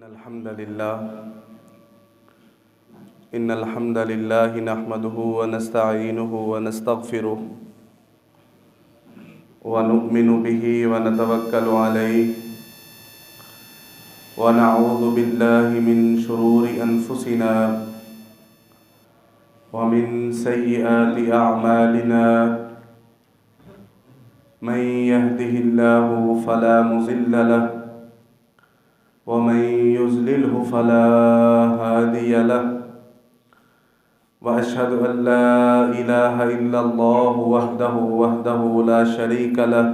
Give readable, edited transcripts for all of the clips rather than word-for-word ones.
إن الحمد لله نحمده ونستعينه ونستغفره ونؤمن به ونتوكل عليه ونعوذ بالله من شرور أنفسنا ومن سيئات أعمالنا من يهده الله فلا مضل له ومن يضلله فلا هادي له وأشهد أن لا إله إلا الله وحده لا شريك له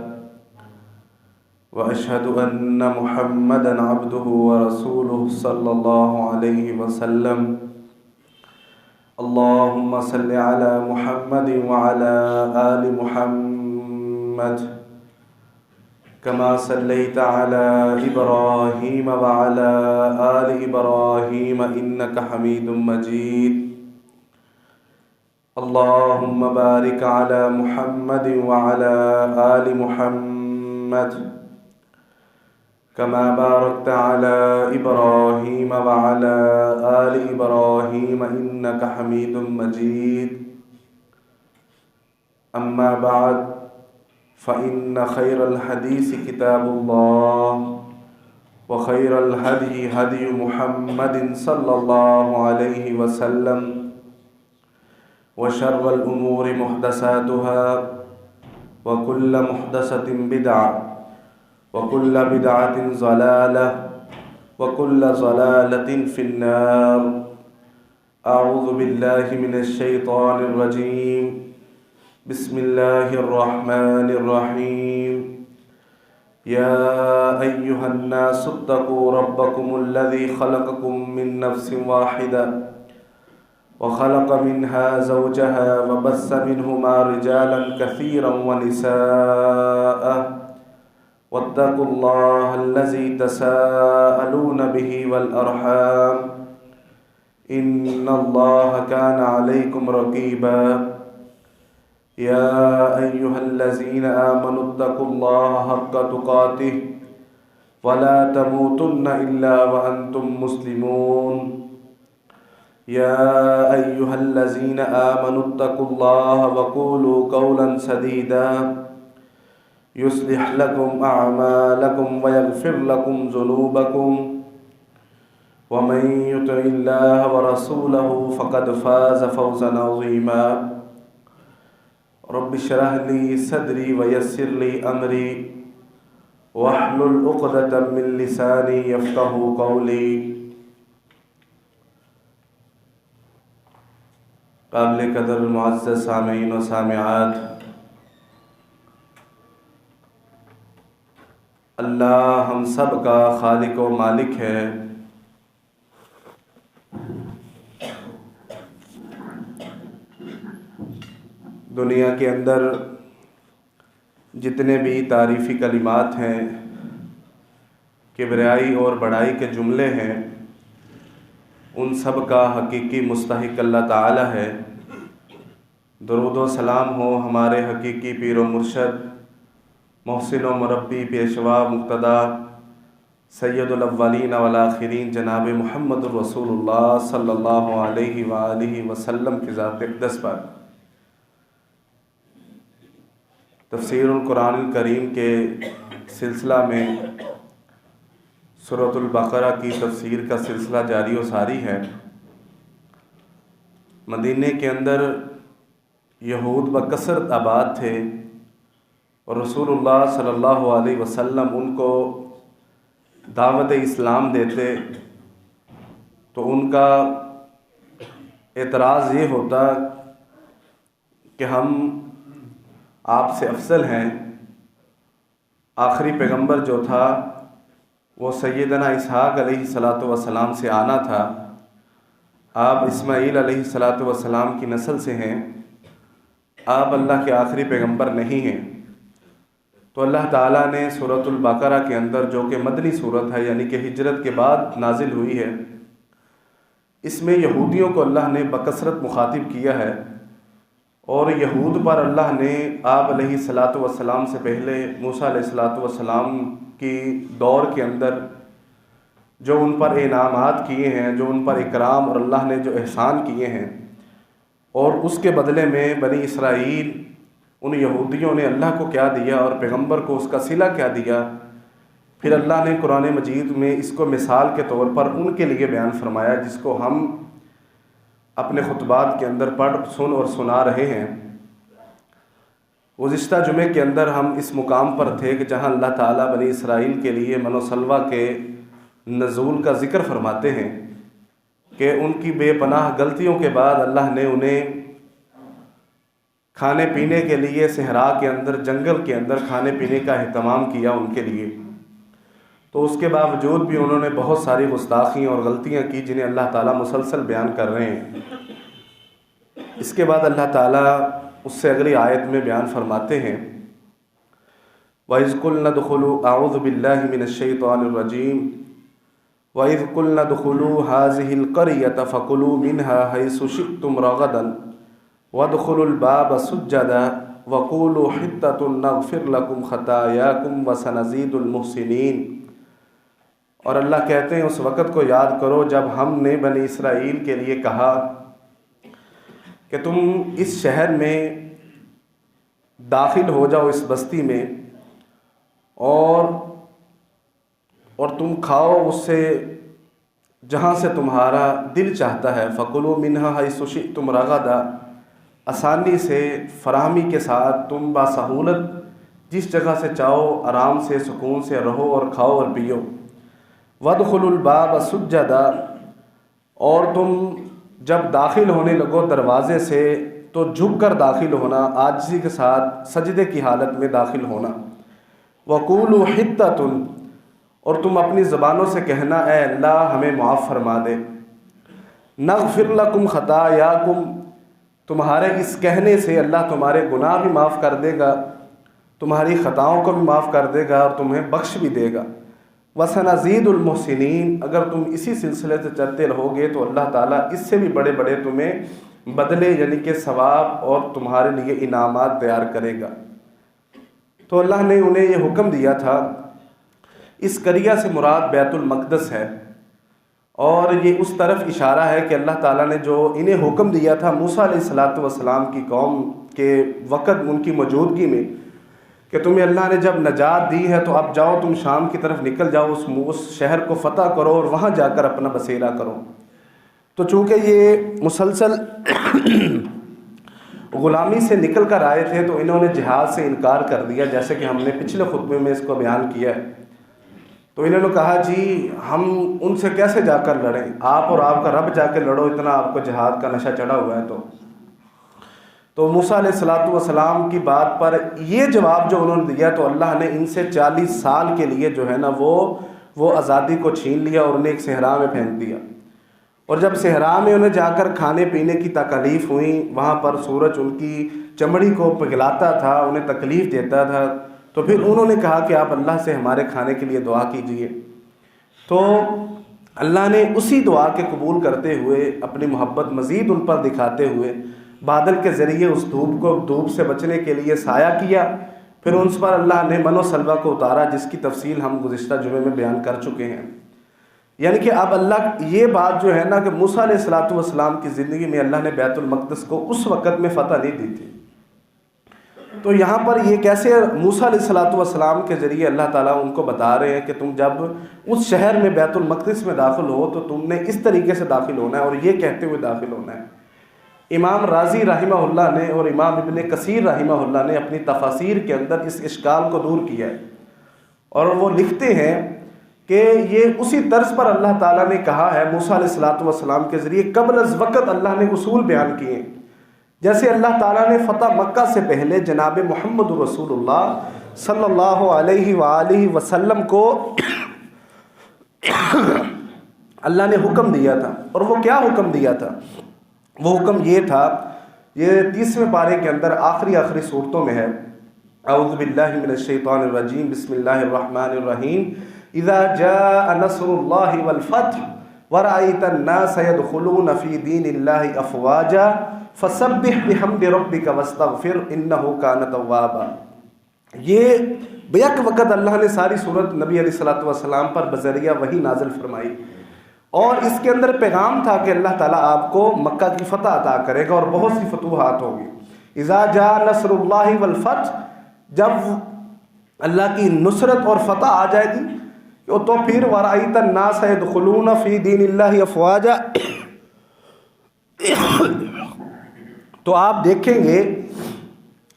وأشهد أن محمدا عبده ورسوله صلى الله عليه وسلم اللهم صل على محمد وعلى آل محمد كما صليت على إبراهيم وعلى آل إبراهيم إنك حميد مجيد اللهم بارك على محمد وعلى آل محمد كما باركت على إبراهيم وعلى آل إبراهيم إنك حميد مجيد أما بعد فإن خير الحديث كتاب الله وخير الهدي هدي محمد صلى الله عليه وسلم وشر الأمور محدثاتها وكل محدثة بدعة وكل بدعة ضلالة وكل ضلالة في النار أعوذ بالله من الشيطان الرجيم بسم الله الرحمن الرحيم يا أيها الناس اتقوا ربكم الذي خلقكم من نفس واحدة وخلق منها زوجها وبث منهما رجالا كثيرا ونساء واتقوا الله الذي تساءلون به والأرحام إن الله كان عليكم رقيبا يا أيها الذين آمنوا اتقوا الله حق تقاته ولا تموتن إلا وأنتم مسلمون يا أيها الذين آمنوا اتقوا الله وقولوا قولا سديدا يصلح لكم أعمالكم ويغفر لكم ذنوبكم ومن يطع الله ورسوله فقد فاز فوزا عظيما رب اشرح لي صدري ويسر لي أمري واحلل عقدة من لساني يفقهوا قولي قابل قدر معزز سامعین و سامعات، اللہ ہم سب کا خالق و مالک ہے۔ دنیا کے اندر جتنے بھی تعریفی کلمات ہیں، کبریائی اور بڑائی کے جملے ہیں، ان سب کا حقیقی مستحق اللہ تعالی ہے۔ درود و سلام ہو ہمارے حقیقی پیر و مرشد، محسن و مربی، پیشوا مقتدا، سید الاولین والآخرین جناب محمد الرسول اللہ صلی اللہ علیہ وآلہ وسلم کی ذات اقدس پر۔ تفسیر القرآن الکریم کے سلسلہ میں سورۃ البقرہ کی تفسیر کا سلسلہ جاری و ساری ہے۔ مدینے کے اندر یہود بکثرت آباد تھے اور رسول اللہ صلی اللہ علیہ وسلم ان کو دعوت اسلام دیتے تو ان کا اعتراض یہ ہوتا کہ ہم آپ سے افضل ہیں۔ آخری پیغمبر جو تھا وہ سیدنا اسحاق علیہ السلام سے آنا تھا، آپ اسماعیل علیہ السلام کی نسل سے ہیں، آپ اللہ کے آخری پیغمبر نہیں ہیں۔ تو اللہ تعالیٰ نے سورۃ البقرہ کے اندر، جو کہ مدنی سورت ہے یعنی کہ ہجرت کے بعد نازل ہوئی ہے، اس میں یہودیوں کو اللہ نے بکثرت مخاطب کیا ہے، اور یہود پر اللہ نے آپ علیہ السلام سے پہلے موسیٰ علیہ السلام کی دور کے اندر جو ان پر انعامات کیے ہیں، جو ان پر اکرام اور اللہ نے جو احسان کیے ہیں، اور اس کے بدلے میں بنی اسرائیل ان یہودیوں نے اللہ کو کیا دیا اور پیغمبر کو اس کا صلہ کیا دیا، پھر اللہ نے قرآن مجید میں اس کو مثال کے طور پر ان کے لیے بیان فرمایا، جس کو ہم اپنے خطبات کے اندر پڑھ سن اور سنا رہے ہیں۔ گزشتہ جمعے کے اندر ہم اس مقام پر تھے کہ جہاں اللہ تعالیٰ بنی اسرائیل کے لیے من و سلوہ کے نزول کا ذکر فرماتے ہیں کہ ان کی بے پناہ غلطیوں کے بعد اللہ نے انہیں کھانے پینے کے لیے صحرا کے اندر، جنگل کے اندر کھانے پینے کا اہتمام کیا ان کے لیے، تو اس کے باوجود بھی انہوں نے بہت ساری گستاخیاں اور غلطیاں کی جنہیں اللہ تعالیٰ مسلسل بیان کر رہے ہیں۔ اس کے بعد اللہ تعالیٰ اس سے اگلی آیت میں بیان فرماتے ہیں وَإِذْ قُلْنَا ادْخُلُوا أَعُوذُ بِاللَّهِ مِنَ الشَّيْطَانِ الرَّجِيمِ وَإِذْ قُلْنَا ادْخُلُوا هَٰذِهِ الْقَرْيَةَ فَكُلُوا مِنْهَا حَيْثُ شِئْتُمْ رَغَدًا وَادْخُلُوا الْبَابَ سُجَّدًا وَقُولُوا حِطَّةٌ نَغْفِرْ لَكُمْ خَطَايَاكُمْ وَسَنَزِيدُ الْمُحْسِنِينَ۔ اور اللہ کہتے ہیں اس وقت کو یاد کرو جب ہم نے بنی اسرائیل کے لیے کہا کہ تم اس شہر میں داخل ہو جاؤ، اس بستی میں، اور تم کھاؤ اس سے جہاں سے تمہارا دل چاہتا ہے، فَكُلُوا مِنْهَا حَيْثُ شِئْتُمْ رَغَدًا، آسانی سے، فراہمی کے ساتھ، تم باسہولت جس جگہ سے چاہو آرام سے، سکون سے رہو اور کھاؤ اور پیو۔ وَادْخُلُوا الْبَابَ سُجَّدًا، اور تم جب داخل ہونے لگو دروازے سے تو جھک کر داخل ہونا، عاجزی کے ساتھ سجدے کی حالت میں داخل ہونا۔ وَقُولُوا حِطَّةٌ، اور تم اپنی زبانوں سے کہنا اے اللہ ہمیں معاف فرما دے۔ نغفر لکم خطایاکم، تمہارے اس کہنے سے اللہ تمہارے گناہ بھی معاف کر دے گا، تمہاری خطاؤں کو بھی معاف کر دے گا اور تمہیں بخش بھی دے گا۔ وَسَنَزِيدُ الْمُحْسِنِينَ، اگر تم اسی سلسلے سے چلتے رہو گے تو اللہ تعالیٰ اس سے بھی بڑے بڑے تمہیں بدلے یعنی کہ ثواب اور تمہارے لیے انعامات تیار کرے گا۔ تو اللہ نے انہیں یہ حکم دیا تھا، اس قریہ سے مراد بیت المقدس ہے، اور یہ اس طرف اشارہ ہے کہ اللہ تعالیٰ نے جو انہیں حکم دیا تھا موسیٰ علیہ السلام کی قوم کے وقت ان کی موجودگی میں کہ تمہیں اللہ نے جب نجات دی ہے تو اب جاؤ تم شام کی طرف نکل جاؤ، اس شہر کو فتح کرو اور وہاں جا کر اپنا بسیرا کرو۔ تو چونکہ یہ مسلسل غلامی سے نکل کر آئے تھے تو انہوں نے جہاد سے انکار کر دیا، جیسے کہ ہم نے پچھلے خطبے میں اس کو بیان کیا ہے۔ تو انہوں نے کہا جی ہم ان سے کیسے جا کر لڑیں، آپ اور آپ کا رب جا کے لڑو، اتنا آپ کو جہاد کا نشہ چڑھا ہوا ہے۔ تو موسیٰ علیہ السلام کی بات پر یہ جواب جو انہوں نے دیا تو اللہ نے ان سے 40 سال کے لیے جو ہے نا وہ آزادی کو چھین لیا اور انہیں ایک صحرا میں پھینک دیا۔ اور جب صحرا میں انہیں جا کر کھانے پینے کی تکلیف ہوئی، وہاں پر سورج ان کی چمڑی کو پگھلاتا تھا، انہیں تکلیف دیتا تھا، تو پھر انہوں نے کہا کہ آپ اللہ سے ہمارے کھانے کے لیے دعا کیجئے۔ تو اللہ نے اسی دعا کے قبول کرتے ہوئے اپنی محبت مزید ان پر دکھاتے ہوئے بادل کے ذریعے اس دھوپ سے بچنے کے لیے سایہ کیا، پھر ان پر اللہ نے من و سلوہ کو اتارا، جس کی تفصیل ہم گزشتہ جمعے میں بیان کر چکے ہیں۔ یعنی کہ اب اللہ یہ بات جو ہے نا کہ موسیٰ علیہ السلام کی زندگی میں اللہ نے بیت المقدس کو اس وقت میں فتح نہیں دی تھی۔ تو یہاں پر یہ کیسے موسیٰ علیہ السلام کے ذریعے اللہ تعالیٰ ان کو بتا رہے ہیں کہ تم جب اس شہر میں بیت المقدس میں داخل ہو تو تم نے اس طریقے سے داخل ہونا ہے اور یہ کہتے ہوئے داخل ہونا ہے۔ امام رازی رحمہ اللہ نے اور امام ابن کثیر رحمہ اللہ نے اپنی تفاسیر کے اندر اس اشکال کو دور کیا ہے، اور وہ لکھتے ہیں کہ یہ اسی طرز پر اللہ تعالیٰ نے کہا ہے موسیٰ علیہ السلام کے ذریعے قبل از وقت اللہ نے اصول بیان کیے ہیں، جیسے اللہ تعالیٰ نے فتح مکہ سے پہلے جناب محمد رسول اللہ صلی اللہ علیہ وآلہ وسلم کو اللہ نے حکم دیا تھا، اور وہ کیا حکم دیا تھا؟ وہ حکم یہ تھا، یہ 30ویں پارے کے اندر آخری صورتوں میں ہے، اعوذ باللہ من الشیطان الرجیم، بسم اللہ الرحمن الرحیم، اذا جاء نصر اللہ والفتح ورأیت الناس يدخلون فی دین اللہ افواجا فسبح بحمد ربک واستغفر انہ کان توابا۔ یہ بیک وقت اللہ نے ساری صورت نبی علیہ الصلوۃ والسلام پر بذریعہ وحی نازل فرمائی، اور اس کے اندر پیغام تھا کہ اللہ تعالیٰ آپ کو مکہ کی فتح عطا کرے گا اور بہت سی فتوحات ہوگی۔ اذا جاء نصر اللہ والفتح، جب اللہ کی نصرت اور فتح آ جائے گی تو پھر ورأیت الناس يدخلون فی دین اللہ افواجا، تو آپ دیکھیں گے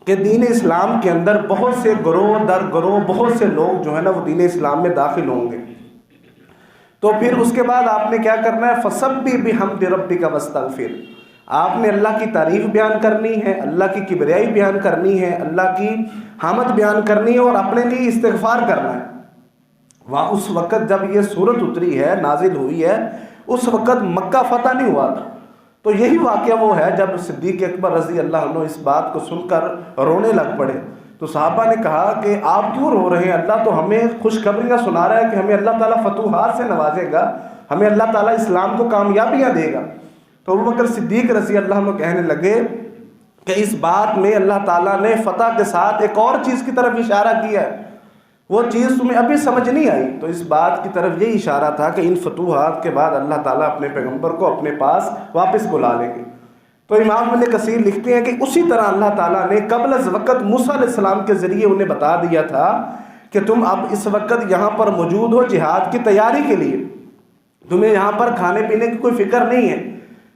کہ دین اسلام کے اندر بہت سے گروہ در گروہ بہت سے لوگ جو ہے نا وہ دین اسلام میں داخل ہوں گے۔ تو پھر اس کے بعد آپ نے کیا کرنا ہے؟ فَسَبِّحْ بِحَمْدِ رَبِّكَ وَاسْتَغْفِرْ، آپ نے اللہ کی تعریف بیان کرنی ہے، اللہ کی کبریائی بیان کرنی ہے، اللہ کی حمد بیان کرنی ہے، اور اپنے لیے استغفار کرنا ہے۔ وہاں اس وقت جب یہ صورت اتری ہے، نازل ہوئی ہے، اس وقت مکہ فتح نہیں ہوا تھا۔ تو یہی واقعہ وہ ہے جب صدیق اکبر رضی اللہ عنہ اس بات کو سن کر رونے لگ پڑے، تو صحابہ نے کہا کہ آپ کیوں رو رہے ہیں؟ اللہ تو ہمیں خوشخبریاں سنا رہا ہے کہ ہمیں اللہ تعالیٰ فتوحات سے نوازے گا، ہمیں اللہ تعالیٰ اسلام کو کامیابیاں دے گا۔ تو ابوبکر صدیق رضی اللہ عنہ کہنے لگے کہ اس بات میں اللہ تعالیٰ نے فتح کے ساتھ ایک اور چیز کی طرف اشارہ کیا ہے، وہ چیز تمہیں ابھی سمجھ نہیں آئی۔ تو اس بات کی طرف یہ اشارہ تھا کہ ان فتوحات کے بعد اللہ تعالیٰ اپنے پیغمبر کو اپنے پاس واپس بلا لیں گے۔ تو امام ابن کثیر لکھتے ہیں کہ اسی طرح اللہ تعالیٰ نے قبل از وقت موسیٰ علیہ السلام کے ذریعے انہیں بتا دیا تھا کہ تم اب اس وقت یہاں پر موجود ہو جہاد کی تیاری کے لیے، تمہیں یہاں پر کھانے پینے کی کوئی فکر نہیں ہے،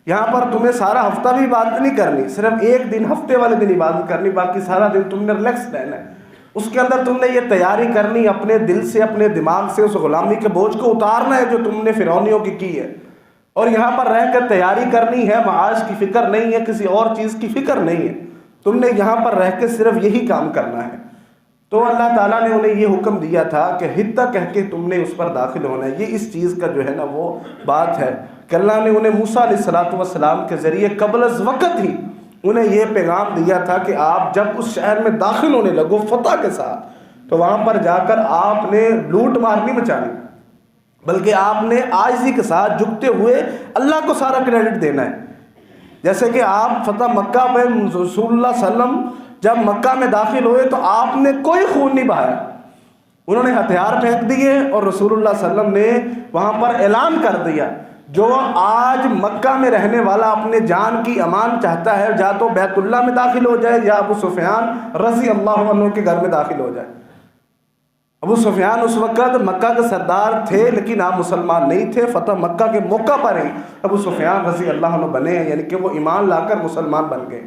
یہاں پر تمہیں سارا ہفتہ بھی عبادت نہیں کرنی، صرف ایک دن ہفتے والے دن عبادت کرنی، باقی سارا دن تم نے ریلیکس رہنا ہے۔ اس کے اندر تم نے یہ تیاری کرنی، اپنے دل سے اپنے دماغ سے اس غلامی کے بوجھ کو اتارنا ہے جو تم نے فرعونیوں کی ہے، اور یہاں پر رہ کر تیاری کرنی ہے، معاش کی فکر نہیں ہے، کسی اور چیز کی فکر نہیں ہے، تم نے یہاں پر رہ کے صرف یہی کام کرنا ہے۔ تو اللہ تعالیٰ نے انہیں یہ حکم دیا تھا کہ حتیٰ کہہ کے تم نے اس پر داخل ہونا ہے۔ یہ اس چیز کا جو ہے نا وہ بات ہے کہ اللہ نے انہیں موسیٰ علیہ السلام کے ذریعے قبل از وقت ہی انہیں یہ پیغام دیا تھا کہ آپ جب اس شہر میں داخل ہونے لگو فتح کے ساتھ، تو وہاں پر جا کر آپ نے لوٹ مار نہیں مچانی، بلکہ آپ نے عاجزی کے ساتھ جھکتے ہوئے اللہ کو سارا کریڈٹ دینا ہے۔ جیسے کہ آپ فتح مکہ میں رسول اللہ صلی اللہ علیہ وسلم جب مکہ میں داخل ہوئے تو آپ نے کوئی خون نہیں بہایا، انہوں نے ہتھیار پھینک دیے، اور رسول اللہ صلی اللہ علیہ وسلم نے وہاں پر اعلان کر دیا جو آج مکہ میں رہنے والا اپنے جان کی امان چاہتا ہے، یا تو بیت اللہ میں داخل ہو جائے یا ابو سفیان رضی اللہ عنہ کے گھر میں داخل ہو جائے۔ ابو سفیان اس وقت مکہ کے سردار تھے لیکن آپ مسلمان نہیں تھے، فتح مکہ کے موقع پر ہی ابو سفیان رضی اللہ عنہ بنے ہیں، یعنی کہ وہ ایمان لا کر مسلمان بن گئے۔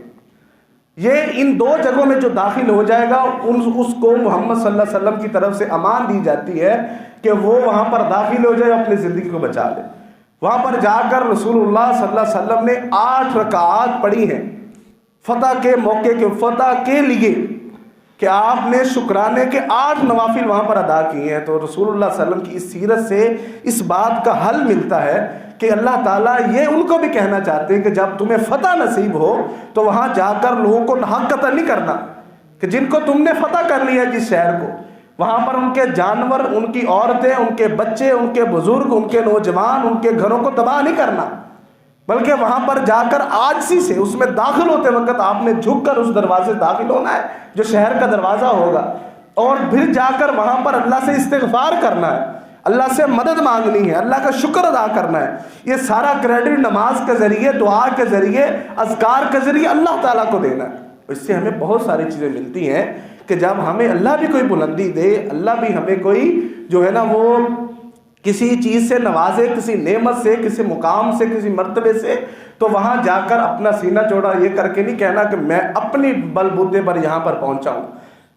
یہ ان دو جگہوں میں جو داخل ہو جائے گا اس کو محمد صلی اللہ علیہ وسلم کی طرف سے امان دی جاتی ہے کہ وہ وہاں پر داخل ہو جائے، اپنی زندگی کو بچا لے۔ وہاں پر جا کر رسول اللہ صلی اللہ علیہ وسلم نے 8 رکعات پڑھی ہیں فتح کے موقع کے فتح کے لیے، کہ آپ نے شکرانے کے 8 نوافل وہاں پر ادا کیے ہیں۔ تو رسول اللہ صلی اللہ علیہ وسلم کی اس سیرت سے اس بات کا حل ملتا ہے کہ اللہ تعالیٰ یہ ان کو بھی کہنا چاہتے ہیں کہ جب تمہیں فتح نصیب ہو تو وہاں جا کر لوگوں کو ناحق قتل نہیں کرنا، کہ جن کو تم نے فتح کر لیا جس شہر کو، وہاں پر ان کے جانور، ان کی عورتیں، ان کے بچے، ان کے بزرگ، ان کے نوجوان، ان کے گھروں کو تباہ نہیں کرنا، بلکہ وہاں پر جا کر عاجزی سے اس میں داخل ہوتے وقت آپ نے جھک کر اس دروازے سے داخل ہونا ہے جو شہر کا دروازہ ہوگا، اور پھر جا کر وہاں پر اللہ سے استغفار کرنا ہے، اللہ سے مدد مانگنی ہے، اللہ کا شکر ادا کرنا ہے۔ یہ سارا کریڈٹ نماز کے ذریعے، دعا کے ذریعے، اذکار کے ذریعے اللہ تعالیٰ کو دینا ہے۔ اس سے ہمیں بہت ساری چیزیں ملتی ہیں کہ جب ہمیں اللہ بھی کوئی بلندی دے، اللہ بھی ہمیں کوئی جو ہے نا وہ کسی چیز سے نوازے، کسی نعمت سے، کسی مقام سے، کسی مرتبے سے، تو وہاں جا کر اپنا سینہ چوڑا یہ کر کے نہیں کہنا کہ میں اپنی بل بوتے پر یہاں پر پہنچا ہوں،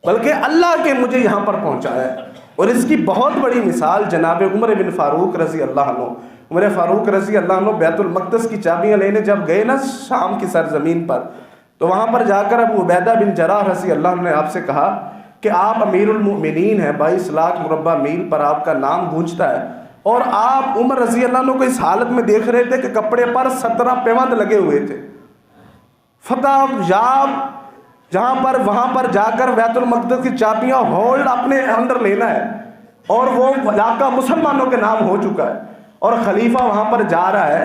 بلکہ اللہ کے مجھے یہاں پر پہنچایا ہے۔ اور اس کی بہت بڑی مثال جناب عمر بن فاروق رضی اللہ عنہ، عمر فاروق رضی اللہ عنہ بیت المقدس کی چابیاں لینے جب گئے نا شام کی سرزمین پر، تو وہاں پر جا کر ابو عبیدہ بن جراح رضی اللہ عنہ نے آپ سے کہا کہ آپ امیر المؤمنین ہیں، 22 لاکھ مربع میل پر آپ کا نام گونجتا ہے، اور آپ عمر رضی اللہ عنہ کو اس حالت میں دیکھ رہے تھے کہ کپڑے پر 17 پیوند لگے ہوئے تھے۔ فتح یاب جہاں پر وہاں پر جا کر بیت المقدس کی چابیاں ہولڈ اپنے اندر لینا ہے، اور وہ علاقہ مسلمانوں کے نام ہو چکا ہے، اور خلیفہ وہاں پر جا رہا ہے،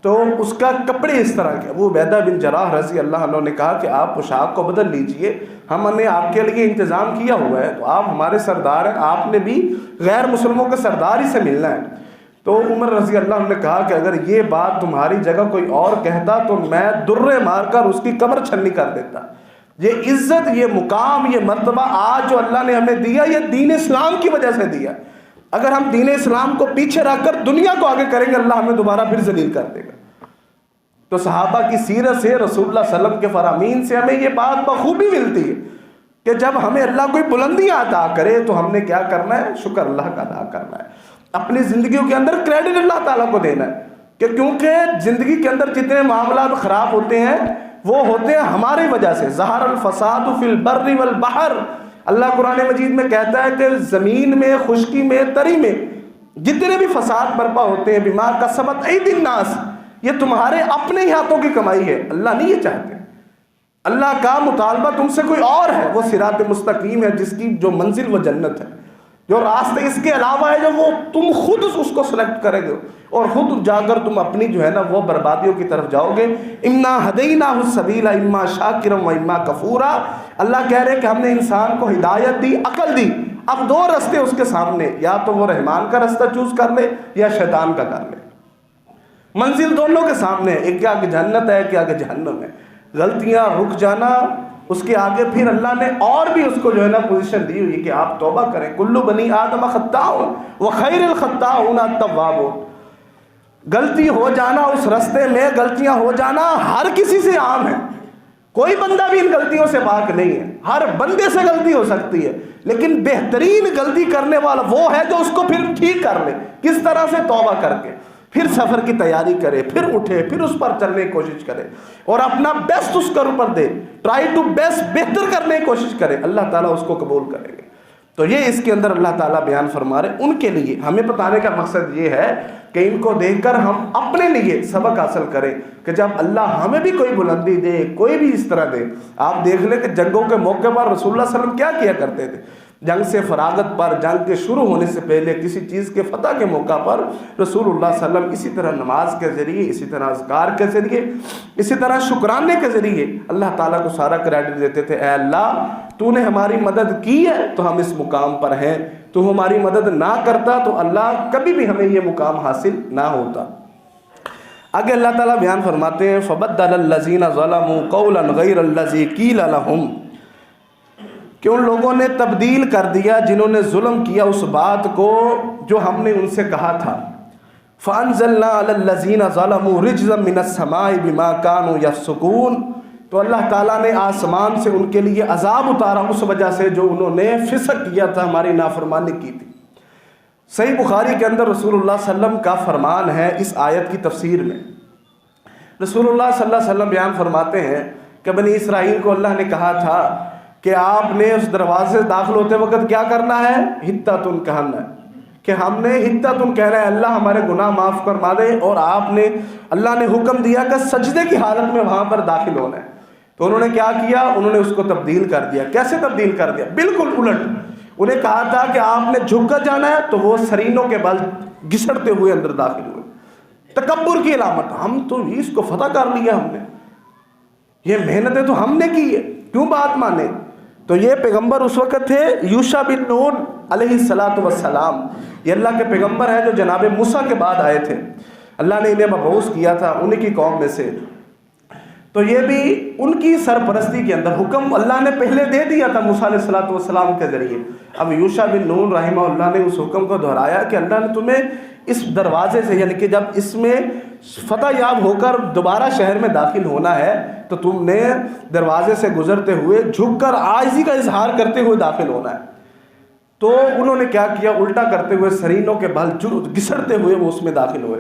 تو اس کا کپڑے اس طرح کے، وہ عبیدہ بن جراح رضی اللہ عنہ نے کہا کہ آپ پوشاک کو بدل لیجئے، ہم نے آپ کے لیے انتظام کیا ہوا ہے، تو آپ ہمارے سردار ہیں، آپ نے بھی غیر مسلموں کے سردار ہی سے ملنا ہے۔ تو عمر رضی اللہ عنہ نے کہا کہ اگر یہ بات تمہاری جگہ کوئی اور کہتا تو میں درے مار کر اس کی کمر چھلنی کر دیتا۔ یہ عزت، یہ مقام، یہ مرتبہ آج جو اللہ نے ہمیں دیا، یہ دین اسلام کی وجہ سے دیا۔ اگر ہم دین اسلام کو پیچھے رکھ کر دنیا کو آگے کریں گے، اللہ ہمیں دوبارہ پھر ذلیل کر دے گا۔ تو صحابہ کی سیرت سے، رسول اللہ صلی اللہ علیہ وسلم کے فرامین سے ہمیں یہ بات بخوبی ملتی ہے کہ جب ہمیں اللہ کوئی بلندیاں عطا کرے تو ہم نے کیا کرنا ہے؟ شکر اللہ کا ادا کرنا ہے، اپنی زندگیوں کے اندر کریڈٹ اللہ تعالیٰ کو دینا ہے، کہ کیونکہ زندگی کے اندر جتنے معاملات خراب ہوتے ہیں وہ ہوتے ہیں ہماری وجہ سے۔ ظہر الفساد فی البر والبحر، اللہ قرآن مجید میں کہتا ہے کہ زمین میں، خشکی میں، تری میں جتنے بھی فساد برپا ہوتے ہیں، بما کسبت ایدی الناس، یہ تمہارے اپنے ہاتھوں کی کمائی ہے، اللہ نہیں یہ چاہتے۔ اللہ کا مطالبہ تم سے کوئی اور ہے، وہ صراط مستقیم ہے جس کی جو منزل وہ جنت ہے، جو راستے اس کے علاوہ ہے جو وہ تم خود اس کو سلیکٹ کرے گے اور خود جا کر تم اپنی جو ہے نا وہ بربادیوں کی طرف جاؤ گے۔ انا ہدیناہ السبیل اما شاکرا و اما کفورا، اللہ کہہ رہے کہ ہم نے انسان کو ہدایت دی، عقل دی، اب دو راستے اس کے سامنے، یا تو وہ رحمان کا راستہ چوز کر لے یا شیطان کا کر لے، منزل دونوں کے سامنے ہے، ایک کے آگے جنت ہے، ایک کے آگے جہنم ہے۔ غلطیاں رک جانا، اس کے آگے پھر اللہ نے اور بھی اس کو جو ہے نا پوزیشن دی ہوئی کہ آپ توبہ کریں، کلو بنی آدم خطاء وخیر الخطاؤن التوابون۔ غلطی ہو جانا اس رستے میں، غلطیاں ہو جانا ہر کسی سے عام ہے، کوئی بندہ بھی ان غلطیوں سے پاک نہیں ہے، ہر بندے سے غلطی ہو سکتی ہے، لیکن بہترین غلطی کرنے والا وہ ہے جو اس کو پھر ٹھیک کر لے، کس طرح سے؟ توبہ کر کے، پھر سفر کی تیاری کرے، پھر اٹھے، پھر اس پر چلنے کی کوشش کرے اور اپنا بیسٹ اس کے اوپر دے، ٹرائی ٹو بیسٹ، بہتر کرنے کی کوشش کرے، اللہ تعالیٰ اس کو قبول کرے گے۔ تو یہ اس کے اندر اللہ تعالیٰ بیان فرما رہے، ان کے لیے ہمیں بتانے کا مقصد یہ ہے کہ ان کو دیکھ کر ہم اپنے لیے سبق حاصل کریں کہ جب اللہ ہمیں بھی کوئی بلندی دے، کوئی بھی اس طرح دے۔ آپ دیکھ لیں کہ جنگوں کے موقع پر رسول اللہ صلی اللہ علیہ وسلم کیا کیا کرتے تھے، جنگ سے فراغت پر، جنگ کے شروع ہونے سے پہلے، کسی چیز کے فتح کے موقع پر رسول اللہ صلی اللہ علیہ وسلم اسی طرح نماز کے ذریعے، اسی طرح اذکار کے ذریعے، اسی طرح شکرانے کے ذریعے اللہ تعالیٰ کو سارا کریڈٹ دیتے تھے۔ اے اللہ، تو نے ہماری مدد کی ہے تو ہم اس مقام پر ہیں، تو ہماری مدد نہ کرتا تو اللہ کبھی بھی ہمیں یہ مقام حاصل نہ ہوتا۔ آگے اللہ تعالیٰ بیان فرماتے ہیں فَبَدَّلَ الَّذِينَ ظَلَمُوا قَوْلًا غَيْرَ الَّذِي قِيلَ لَهُمْ، کہ ان لوگوں نے تبدیل کر دیا جنہوں نے ظلم کیا اس بات کو جو ہم نے ان سے کہا تھا۔ فَأَنزَلْنَا عَلَى الَّذِينَ ظَلَمُوا رِجْزًا مِّنَ السَّمَاءِ بِمَا كَانُوا يَفْسُقُونَ، تو اللہ تعالیٰ نے آسمان سے ان کے لیے عذاب اتارا اس وجہ سے جو انہوں نے فسق کیا تھا، ہماری نافرمانی کی تھی۔ صحیح بخاری کے اندر رسول اللہ صلی اللہ علیہ وسلم کا فرمان ہے اس آیت کی تفسیر میں، رسول اللہ صلی اللہ علیہ وسلم بیان فرماتے ہیں کہ بنی اسرائیل کو اللہ نے کہا تھا کہ آپ نے اس دروازے سے داخل ہوتے وقت کیا کرنا ہے؟ حتۃ کہنا ہے، کہ ہم نے حتۃ کہنا ہے اللہ ہمارے گناہ معاف فرما دے، اور آپ نے، اللہ نے حکم دیا کہ سجدے کی حالت میں وہاں پر داخل ہونا ہے۔ تو انہوں نے کیا کیا؟ انہوں نے اس کو تبدیل کر دیا۔ کیسے تبدیل کر دیا؟ بالکل الٹ۔ انہیں کہا تھا کہ آپ نے جھک کر جانا ہے، تو وہ سرینوں کے بل گھسڑتے ہوئے اندر داخل ہوئے۔ تکبر کی علامت، ہم تو اس کو فتح کر لیا، ہم نے یہ محنتیں تو ہم نے کی ہے، کیوں بات مانے؟ تو یہ پیغمبر اس وقت تھے یوشع بن نون علیہ السلام، یہ اللہ کے پیغمبر ہیں جو جناب موسیٰ کے بعد آئے تھے، اللہ نے انہیں مبعوث کیا تھا انہی کی قوم میں سے۔ تو یہ بھی ان کی سرپرستی کے اندر حکم اللہ نے پہلے دے دیا تھا موسیٰ علیہ السلام کے ذریعے۔ اب یوشع بن نون رحمہ اللہ نے اس حکم کو دہرایا کہ اللہ نے تمہیں اس دروازے سے، یعنی کہ جب اس میں فتح یاب ہو کر دوبارہ شہر میں داخل ہونا ہے تو تم نے دروازے سے گزرتے ہوئے جھک کر عاجزی کا اظہار کرتے ہوئے داخل ہونا ہے۔ تو انہوں نے کیا کیا؟ الٹا کرتے ہوئے سرینوں کے بل گھسڑتے ہوئے وہ اس میں داخل ہوئے،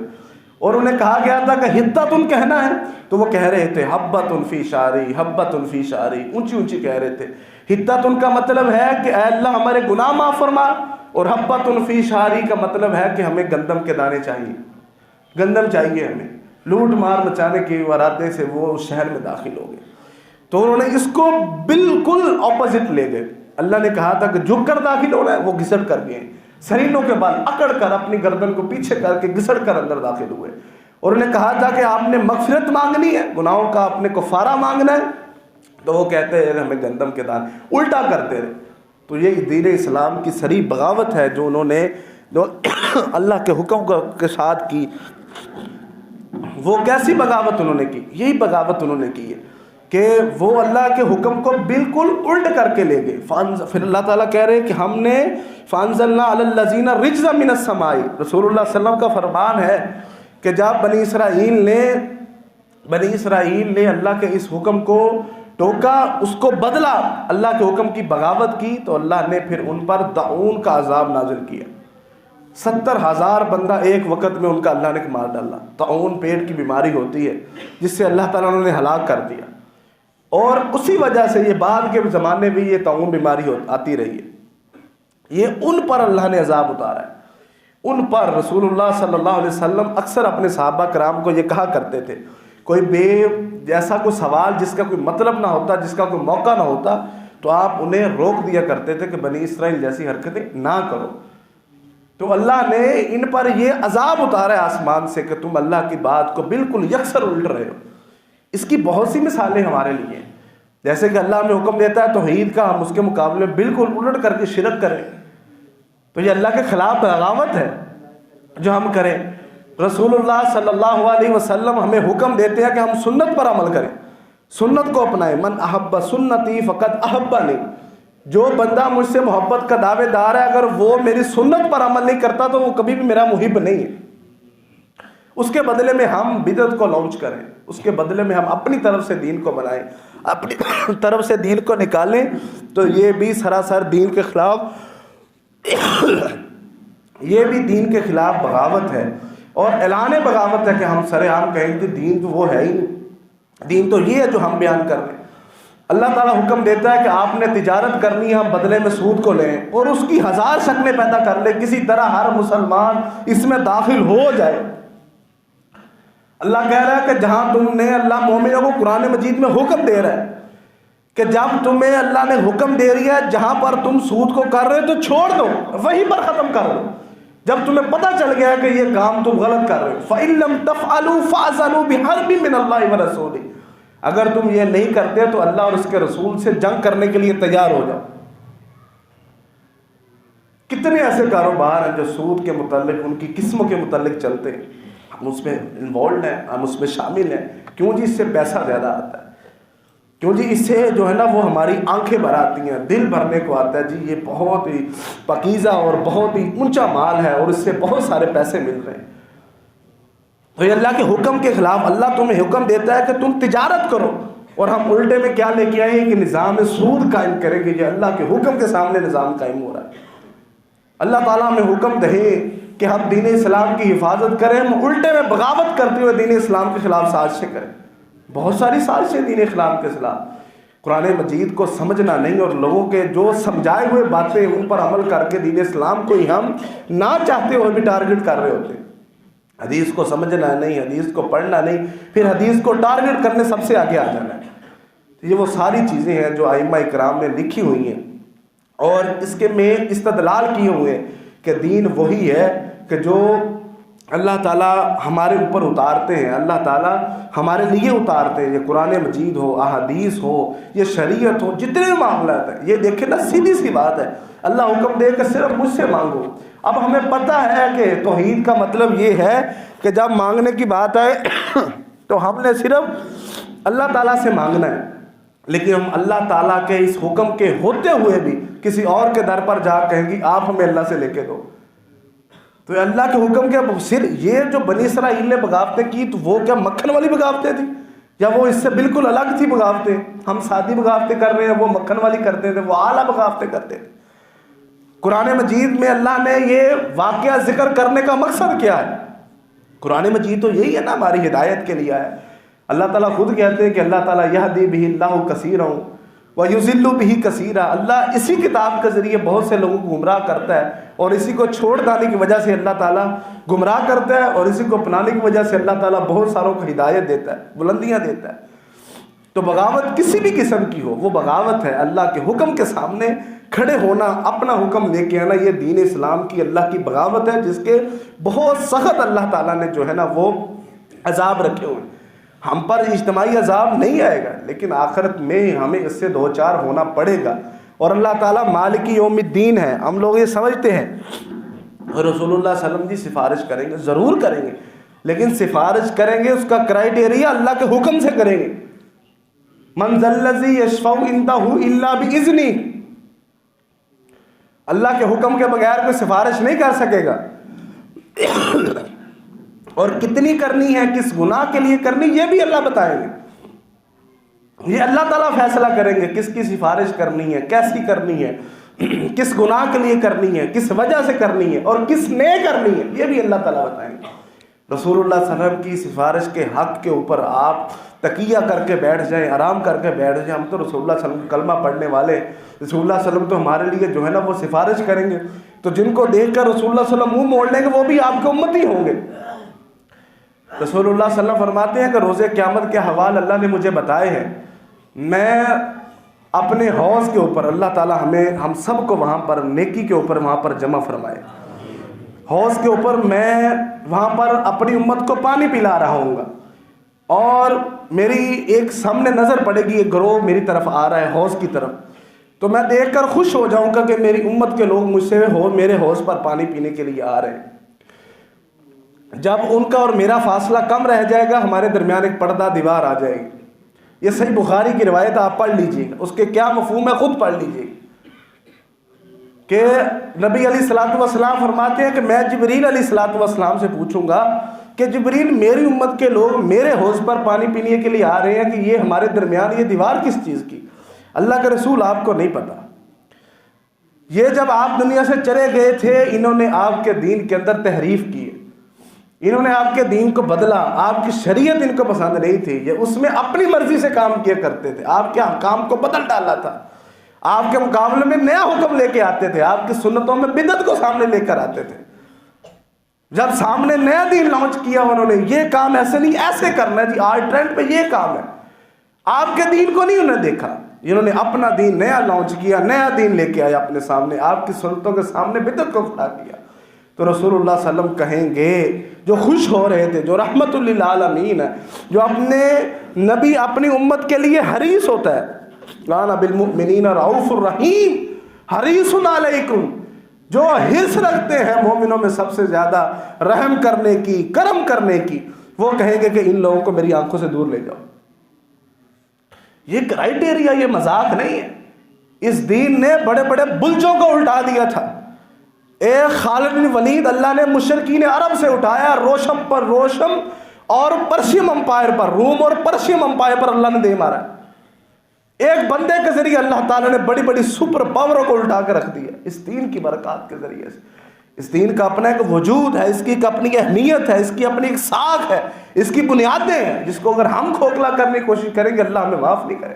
اور انہیں کہا گیا تھا کہ حتۃ کہنا ہے، تو وہ کہہ رہے تھے حبۃ فی شعری، حبۃ فی شعری، اونچی اونچی کہہ رہے تھے۔ حتۃ کا مطلب ہے کہ اے اللہ ہمارے گناہ معاف فرما، اور حبۃ فی شعری کا مطلب ہے کہ ہمیں گندم کے دانے چاہیے، گندم چاہیے ہمیں۔ لوٹ مار مچانے کے ارادے سے وہ اس شہر میں داخل ہو گئے۔ تو انہوں نے اس کو بالکل اپوزٹ لے گئے۔ اللہ نے کہا تھا کہ جھک کر داخل ہونا ہے، وہ گھسڑ کر گئے، سرینوں کے بال اکڑ کر اپنی گردن کو پیچھے کر کے گھسڑ کر اندر داخل ہوئے۔ اور انہیں کہا تھا کہ آپ نے مغفرت مانگنی ہے، گناہوں کا آپ نے کفارہ مانگنا ہے، تو وہ کہتے ہیں ہمیں گندم کے دانے، الٹا کرتے رہے۔ تو یہ دین اسلام کی صریح بغاوت ہے جو انہوں نے جو اللہ کے حکم کے ساتھ کی۔ وہ کیسی بغاوت انہوں نے کی؟ یہی بغاوت انہوں نے کی ہے کہ وہ اللہ کے حکم کو بالکل الٹ کر کے لے گئے۔ پھر اللہ تعالیٰ کہہ رہے کہ ہم نے فَأَنزَلْنَا عَلَى الَّذِينَ رِجْزًا مِّنَ السَّمَاءِ، رسول اللہ صلی اللہ علیہ وسلم کا فرمان ہے کہ جب بنی اسرائیل نے اللہ کے اس حکم کو ٹوکا، اس کو بدلا، اللہ کے حکم کی بغاوت کی، تو اللہ نے پھر ان پر طاعون کا عذاب نازل کیا۔ 70,000 بندہ ایک وقت میں ان کا اللہ نے مار ڈالا۔ طاعون پیٹ کی بیماری ہوتی ہے جس سے اللہ تعالیٰ نے ہلاک کر دیا، اور اسی وجہ سے یہ بعد کے زمانے میں یہ طاعون بیماری آتی رہی ہے۔ یہ ان پر اللہ نے عذاب اتارا ہے، ان پر۔ رسول اللہ صلی اللہ علیہ وسلم اکثر اپنے صحابہ کرام کو یہ کہا کرتے تھے، کوئی جیسا کوئی سوال جس کا کوئی مطلب نہ ہوتا، جس کا کوئی موقع نہ ہوتا، تو آپ انہیں روک دیا کرتے تھے کہ بنی اسرائیل جیسی حرکتیں نہ کرو۔ تو اللہ نے ان پر یہ عذاب اتارا ہے آسمان سے کہ تم اللہ کی بات کو بالکل یکسر الٹ رہے ہو۔ اس کی بہت سی مثالیں ہمارے لیے ہیں، جیسے کہ اللہ ہمیں حکم دیتا ہے توحید کا، ہم اس کے مقابلے میں بالکل الٹ کر کے شرک کریں، تو یہ اللہ کے خلاف بغاوت ہے جو ہم کریں۔ رسول اللہ صلی اللہ علیہ وسلم ہمیں حکم دیتے ہیں کہ ہم سنت پر عمل کریں، سنت کو اپنائیں۔ من احب سنتی فقد احبنی، جو بندہ مجھ سے محبت کا دعوے دار ہے، اگر وہ میری سنت پر عمل نہیں کرتا تو وہ کبھی بھی میرا محب نہیں ہے۔ اس کے بدلے میں ہم بدعت کو لانچ کریں، اس کے بدلے میں ہم اپنی طرف سے دین کو بنائیں، اپنی طرف سے دین کو نکالیں، تو یہ بھی سراسر دین کے خلاف یہ بھی دین کے خلاف بغاوت ہے، اور اعلان بغاوت ہے کہ ہم سر عام کہیں کہ دین تو وہ ہے ہی نہیں، دین تو یہ ہے جو ہم بیان کر رہے ہیں۔ اللہ تعالیٰ حکم دیتا ہے کہ آپ نے تجارت کرنی ہے، ہم بدلے میں سود کو لیں، اور اس کی 1000 شکلیں پیدا کر لیں، کسی طرح ہر مسلمان اس میں داخل ہو جائے۔ اللہ کہہ رہا ہے کہ جہاں تم نے، اللہ مومنوں کو قرآن مجید میں حکم دے رہا ہے کہ جب تمہیں اللہ نے حکم دے رہی ہے جہاں پر تم سود کو کر رہے تو چھوڑ دو، وہیں پر ختم کر دو۔ جب تمہیں پتہ چل گیا کہ یہ کام تم غلط کر رہے ہو، فَإِن لَمْ تَفْعَلُوا فَأْذَنُوا بِحَرْبٍ مِّنَ اللَّهِ وَرَسُولِهِ، اگر تم یہ نہیں کرتے تو اللہ اور اس کے رسول سے جنگ کرنے کے لیے تیار ہو جاؤ۔ کتنے ایسے کاروبار ہیں جو سود کے متعلق، ان کی قسموں کے متعلق چلتے ہیں، ہم اس میں انوالوڈ ہیں، ہم اس میں شامل ہیں، کیوں جی؟ اس سے پیسہ زیادہ آتا ہے، کیوں جی؟ اس سے جو ہے نا وہ ہماری آنکھیں بھر آتی ہیں، دل بھرنے کو آتا ہے، جی یہ بہت ہی پاکیزہ اور بہت ہی اونچا مال ہے اور اس سے بہت سارے پیسے مل رہے ہیں۔ تو یہ اللہ کے حکم کے خلاف، اللہ تمہیں حکم دیتا ہے کہ تم تجارت کرو، اور ہم الٹے میں کیا لے کے آئے ہیں کہ نظام سود قائم کریں گے۔ یہ اللہ کے حکم کے سامنے نظام قائم ہو رہا ہے۔ اللہ تعالیٰ ہمیں حکم دے کہ ہم دین اسلام کی حفاظت کریں، ہم الٹے میں بغاوت کرتے ہوئے دین اسلام کے خلاف سازشیں کریں۔ بہت ساری سازشیں دین اسلام کے خلاف، قرآن مجید کو سمجھنا نہیں اور لوگوں کے جو سمجھائے ہوئے باتیں ان پر عمل کر کے دین اسلام کو ہی ہم نہ چاہتے ہوئے بھی ٹارگٹ کر رہے ہوتے ہیں۔ حدیث کو سمجھنا نہیں، حدیث کو پڑھنا نہیں، پھر حدیث کو ٹارگٹ کرنے سب سے آگے آ جانا ہے۔ یہ وہ ساری چیزیں ہیں جو ائمہ اکرام نے لکھی ہوئی ہیں، اور اس کے میں استدلال کیے ہوئے کہ دین وہی ہے کہ جو اللہ تعالیٰ ہمارے اوپر اتارتے ہیں، اللہ تعالیٰ ہمارے لیے اتارتے ہیں، یہ قرآن مجید ہو، احادیث ہو، یہ شریعت ہو، جتنے معاملات ہیں، یہ دیکھیں نا سیدھی سی بات ہے، اللہ حکم دے کہ صرف مجھ سے مانگو۔ اب ہمیں پتہ ہے کہ توحید کا مطلب یہ ہے کہ جب مانگنے کی بات آئے تو ہم نے صرف اللہ تعالیٰ سے مانگنا ہے، لیکن ہم اللہ تعالیٰ کے اس حکم کے ہوتے ہوئے بھی کسی اور کے در پر جا کہیں گی آپ ہمیں اللہ سے لے کے دو۔ تو اللہ کے حکم کے صرف یہ جو بنی اسرائیل نے بغاوتیں کی تو وہ کیا مکھن والی بغاوتیں تھیں، یا وہ اس سے بالکل الگ تھی بغاوتیں؟ ہم سادی بغاوتیں کر رہے ہیں، وہ مکھن والی کرتے تھے، وہ اعلیٰ بغاوتیں کرتے تھے۔ قرآن مجید میں اللہ نے یہ واقعہ ذکر کرنے کا مقصد کیا ہے؟ قرآن مجید تو یہی ہے نا، ہماری ہدایت کے لیے ہے۔ اللہ تعالیٰ خود کہتے ہیں کہ اللہ تعالیٰ یہدی بہ اللہ کثیرا ویضل بہ کثیرا، اللہ اسی کتاب کے ذریعے بہت سے لوگوں کو گمراہ کرتا ہے، اور اسی کو چھوڑ جانے کی وجہ سے اللہ تعالیٰ گمراہ کرتا ہے، اور اسی کو اپنانے کی وجہ سے اللہ تعالیٰ بہت ساروں کو ہدایت دیتا ہے، بلندیاں دیتا ہے۔ تو بغاوت کسی بھی قسم کی ہو وہ بغاوت ہے، اللہ کے حکم کے سامنے کھڑے ہونا، اپنا حکم لے کے آنا، یہ دین اسلام کی اللہ کی بغاوت ہے، جس کے بہت سخت اللہ تعالیٰ نے جو ہے نا وہ عذاب رکھے ہوئے. ہم پر اجتماعی عذاب نہیں آئے گا، لیکن آخرت میں ہمیں اس سے دو چار ہونا پڑے گا. اور اللہ تعالیٰ مالک یوم الدین ہے. ہم لوگ یہ سمجھتے ہیں رسول اللہ صلی اللہ علیہ وسلم جی سفارش کریں گے، ضرور کریں گے، لیکن سفارش کریں گے اس کا کرائٹیریا اللہ کے حکم سے کریں گے. من ذا الذی یشفع عندہ الا باذنہ، اللہ کے حکم کے بغیر کوئی سفارش نہیں کر سکے گا. اور کتنی کرنی ہے، کس گناہ کے لیے کرنی، یہ بھی اللہ بتائیں گے. یہ اللہ تعالیٰ فیصلہ کریں گے کس کی سفارش کرنی ہے، کیسی کرنی ہے، کس گناہ کے لیے کرنی ہے، کس وجہ سے کرنی ہے، اور کس نے کرنی ہے، یہ بھی اللہ تعالیٰ بتائیں گے. رسول اللہ صلی اللہ علیہ وسلم کی سفارش کے حق کے اوپر آپ تکیہ کر کے بیٹھ جائیں، آرام کر کے بیٹھ جائیں. ہم تو رسول اللہ صلی اللہ علیہ وسلم کلمہ پڑھنے والے، رسول اللہ صلی اللہ علیہ وسلم تو ہمارے لیے جو ہے نا وہ سفارش کریں گے. تو جن کو دیکھ کر رسول اللہ صلی اللہ علیہ وسلم منہ موڑ لیں گے وہ بھی آپ کے امتی ہوں گے. رسول اللہ صلی اللہ علیہ وسلم فرماتے ہیں کہ روز قیامت کے حوال اللہ نے مجھے بتائے ہیں. میں اپنے حوض کے اوپر، اللہ تعالیٰ ہم سب کو وہاں پر نیکی کے اوپر وہاں پر جمع فرمائے. حوض کے اوپر میں وہاں پر اپنی امت کو پانی پلا رہا ہوں گا، اور میری ایک سامنے نظر پڑے گی، ایک گروہ میری طرف آ رہا ہے حوض کی طرف. تو میں دیکھ کر خوش ہو جاؤں گا کہ میری امت کے لوگ مجھ سے میرے حوض پر پانی پینے کے لیے آ رہے ہیں. جب ان کا اور میرا فاصلہ کم رہ جائے گا، ہمارے درمیان ایک پردہ دیوار آ جائے گی. یہ صحیح بخاری کی روایت آپ پڑھ لیجئے گا، اس کے کیا مفہوم ہے خود پڑھ لیجئے گا. کہ نبی علیہ الصلوۃ والسلام فرماتے ہیں کہ میں جبریل علیہ الصلوۃ والسلام سے پوچھوں گا کہ جبریل میری امت کے لوگ میرے حوض پر پانی پینے کے لیے آ رہے ہیں کہ یہ ہمارے درمیان یہ دیوار کس چیز کی؟ اللہ کے رسول آپ کو نہیں پتا. یہ جب آپ دنیا سے چلے گئے تھے، انہوں نے آپ کے دین کے اندر تحریف کی، انہوں نے آپ کے دین کو بدلا، آپ کی شریعت ان کو پسند نہیں تھی، یہ اس میں اپنی مرضی سے کام کیا کرتے تھے. آپ کے احکام کو بدل ڈالا تھا، آپ کے مقابلے میں نیا حکم لے کے آتے تھے، آپ کی سنتوں میں بدعت کو سامنے لے کر آتے تھے. جب سامنے نیا دین لانچ کیا انہوں نے، یہ کام ایسے نہیں ایسے کرنا ہے جی، آج ٹرینڈ پہ یہ کام ہے. آپ کے دین کو نہیں انہوں نے دیکھا، انہوں نے اپنا دین نیا لانچ کیا، نیا دین لے کے آیا اپنے سامنے، آپ کی سنتوں کے سامنے بدعت کو کھڑا کیا. تو رسول اللہ صلی اللہ علیہ وسلم کہیں گے، جو خوش ہو رہے تھے، جو رحمت للعالمین ہے، جو اپنے نبی اپنی امت کے لیے حریص ہوتا ہے، کان بالمؤمنین رؤوف الرحیم حریص علیکم، جو حرص رکھتے ہیں مومنوں میں سب سے زیادہ رحم کرنے کی، کرم کرنے کی، وہ کہیں گے کہ ان لوگوں کو میری آنکھوں سے دور لے جاؤ. یہ کرائٹیریا، یہ مذاق نہیں ہے. اس دین نے بڑے بڑے بلجوں کو الٹا دیا تھا. ایک خالد بن ولید اللہ نے مشرکین عرب سے اٹھایا، روشم پر روشم اور پرشیم امپائر پر، روم اور پرشیم امپائر پر اللہ نے دے مارا. ایک بندے کے ذریعے اللہ تعالیٰ نے بڑی بڑی سپر پاوروں کو الٹا کے رکھ دیا اس دین کی برکات کے ذریعے سے. اس دین کا اپنا ایک وجود ہے، اس کی ایک اپنی اہمیت ہے، اس کی اپنی ایک ساکھ ہے، اس کی بنیادیں ہیں، جس کو اگر ہم کھوکھلا کرنے کی کوشش کریں گے اللہ ہمیں معاف نہیں کرے.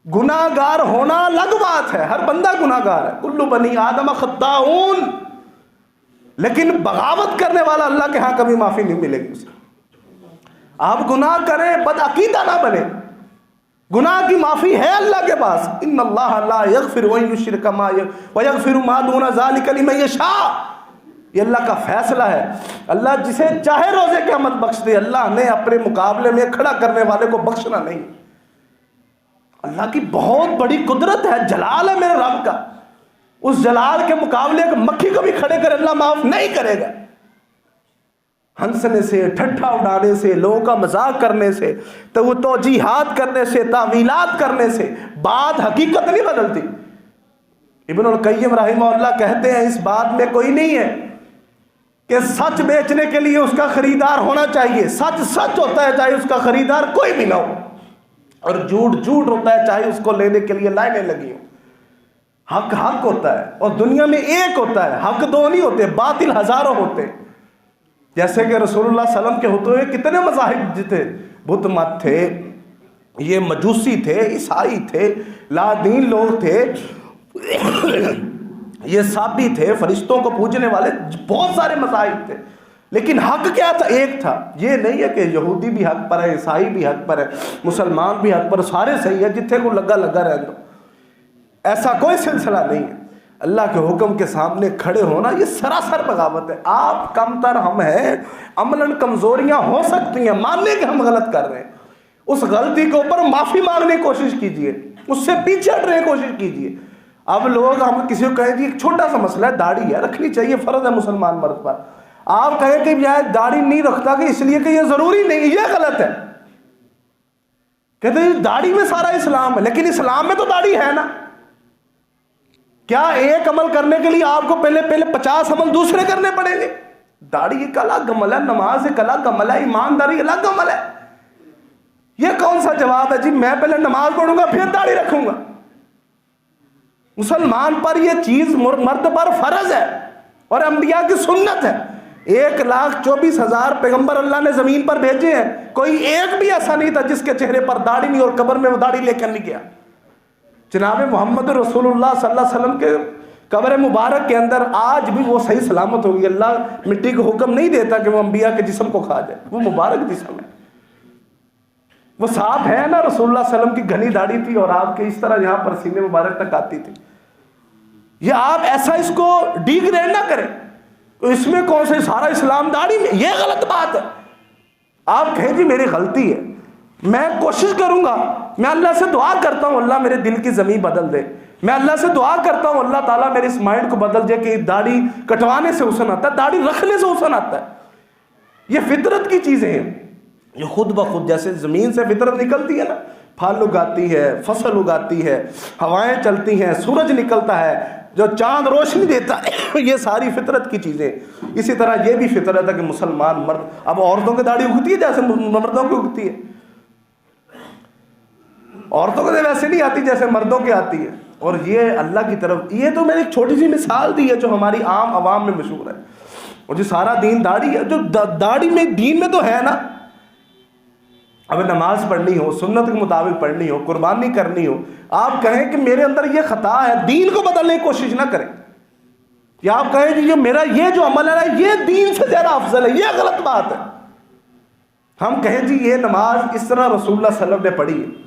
گناہ گار ہونا الگ بات ہے، ہر بندہ گناہ گار ہے، کل بنی آدم خطاؤن، لیکن بغاوت کرنے والا اللہ کے ہاں کبھی معافی نہیں ملے گی اسے. آپ گناہ کریں، بد عقیدہ نہ بنے. گناہ کی معافی ہے اللہ کے پاس. ان اللہ لا یغفر ان یشرک ویغفر ما دون ذلک لمن یشاء. یہ اللہ کا فیصلہ ہے، اللہ جسے چاہے روزے قیامت بخش دے. اللہ نے اپنے مقابلے میں کھڑا کرنے والے کو بخشنا نہیں. اللہ کی بہت بڑی قدرت ہے، جلال ہے میرے رب کا. اس جلال کے مقابلے ایک مکھی کو بھی کھڑے کر اللہ معاف نہیں کرے گا. ہنسنے سے، ٹھٹھا اڑانے سے، لوگوں کا مذاق کرنے سے، تو وہ توجیحات کرنے سے، تعویلات کرنے سے بات حقیقت نہیں بدلتی. ابن القیم رحمہ اللہ کہتے ہیں اس بات میں کوئی نہیں ہے کہ سچ بیچنے کے لیے اس کا خریدار ہونا چاہیے. سچ سچ ہوتا ہے چاہے اس کا خریدار کوئی بھی نہ ہو، اور جھوٹ جھوٹ ہوتا ہے چاہے اس کو لینے کے لیے لائنیں لگی ہوں. حق حق ہوتا ہے، اور دنیا میں ایک ہوتا ہے، حق دو نہیں ہوتے، باطل ہزاروں ہوتے. جیسے کہ رسول اللہ صلی اللہ علیہ وسلم کے ہوتے ہوئے کتنے مذاہب تھے، بت مت تھے، یہ مجوسی تھے، عیسائی تھے، لا دین لوگ تھے، یہ سابی تھے، فرشتوں کو پوجنے والے، بہت سارے مذاہب تھے. لیکن حق کیا تھا؟ ایک تھا. یہ نہیں ہے کہ یہودی بھی حق پر ہے، عیسائی بھی حق پر ہے، مسلمان بھی حق پر، سارے صحیح ہے، جتنے کو لگا لگا رہ دو. ایسا کوئی سلسلہ نہیں ہے. اللہ کے حکم کے سامنے کھڑے ہونا یہ سراسر بغاوت ہے. آپ کم تر ہم ہیں, عملاً کمزوریاں ہو سکتی ہیں, مان لیں کہ ہم غلط کر رہے ہیں, اس غلطی کے اوپر معافی مانگنے کی کوشش کیجئے, اس سے پیچھے ہٹنے کی کوشش کیجئے. اب لوگ ہم کسی کو کہیں جی ایک چھوٹا سا مسئلہ ہے, داڑھی ہے, رکھنی چاہیے, فرض ہے مسلمان مرد پر. آپ کہیں کہ یہ داڑھی نہیں رکھتا کہ اس لیے کہ یہ ضروری نہیں, یہ غلط ہے. کہتے ہیں داڑھی میں سارا اسلام ہے, لیکن اسلام میں تو داڑھی ہے نا. کیا ایک عمل کرنے کے لیے آپ کو پہلے 50 عمل دوسرے کرنے پڑیں گے؟ داڑھی ایک الگ عمل ہے, نماز ایک الگ عمل ہے, ایمانداری الگ عمل ہے. یہ کون سا جواب ہے جی میں پہلے نماز پڑھوں گا پھر داڑھی رکھوں گا؟ مسلمان پر یہ چیز مرد پر فرض ہے اور انبیاء کی سنت ہے. 1,24,000 پیغمبر اللہ نے زمین پر بھیجے ہیں, کوئی ایک بھی ایسا نہیں تھا جس کے چہرے پر داڑھی نہیں اور قبر میں وہ داڑھی لے کر نہیں گیا. جناب محمد رسول اللہ صلی اللہ علیہ وسلم کے قبر مبارک کے اندر آج بھی وہ صحیح سلامت ہوگی. اللہ مٹی کو حکم نہیں دیتا کہ وہ انبیاء کے جسم کو کھا جائے, وہ مبارک جسم ہے, وہ صاف ہے نا. رسول اللہ صلی اللہ علیہ وسلم کی گھنی داڑھی تھی اور آپ کے اس طرح یہاں پر سینے مبارک تک آتی تھی. یہ آپ ایسا اس کو ڈیگریڈ نہ کریں, اس میں کون سے سارا اسلام داڑھی میں, یہ غلط بات ہے. آپ کہیں جی میری غلطی ہے, میں کوشش کروں گا, میں اللہ سے دعا کرتا ہوں اللہ میرے دل کی زمین بدل دے, میں اللہ سے دعا کرتا ہوں اللہ تعالیٰ میرے اس مائنڈ کو بدل دے کہ داڑھی کٹوانے سے حسن آتا ہے, داڑھی رکھنے سے حسن آتا ہے. یہ فطرت کی چیزیں ہیں, یہ خود بخود جیسے زمین سے فطرت نکلتی ہے نا, پھل اگاتی ہے, فصل اگاتی ہے, ہوائیں چلتی ہیں, سورج نکلتا ہے, جو چاند روشنی دیتا ہے, یہ ساری فطرت کی چیزیں. اسی طرح یہ بھی فطرت ہے کہ مسلمان مرد, اب عورتوں کی داڑھی اگتی ہے جیسے مردوں کی اگتی ہے, عورتوں کو ویسے نہیں آتی جیسے مردوں کی آتی ہے. اور یہ اللہ کی طرف, یہ تو میں نے ایک چھوٹی سی مثال دی ہے جو ہماری عام عوام میں مشہور ہے. اور جو سارا دین داڑھی ہے, جو داڑھی میں دین میں تو ہے نا. اب نماز پڑھنی ہو, سنت کے مطابق پڑھنی ہو, قربانی کرنی ہو, آپ کہیں کہ میرے اندر یہ خطا ہے, دین کو بدلنے کی کوشش نہ کریں. یا آپ کہیں کہ یہ میرا یہ جو عمل ہے یہ دین سے زیادہ افضل ہے, یہ غلط بات ہے. ہم کہیں جی یہ نماز اس طرح رسول اللہ صلی اللہ علیہ وسلم نے پڑھی ہے,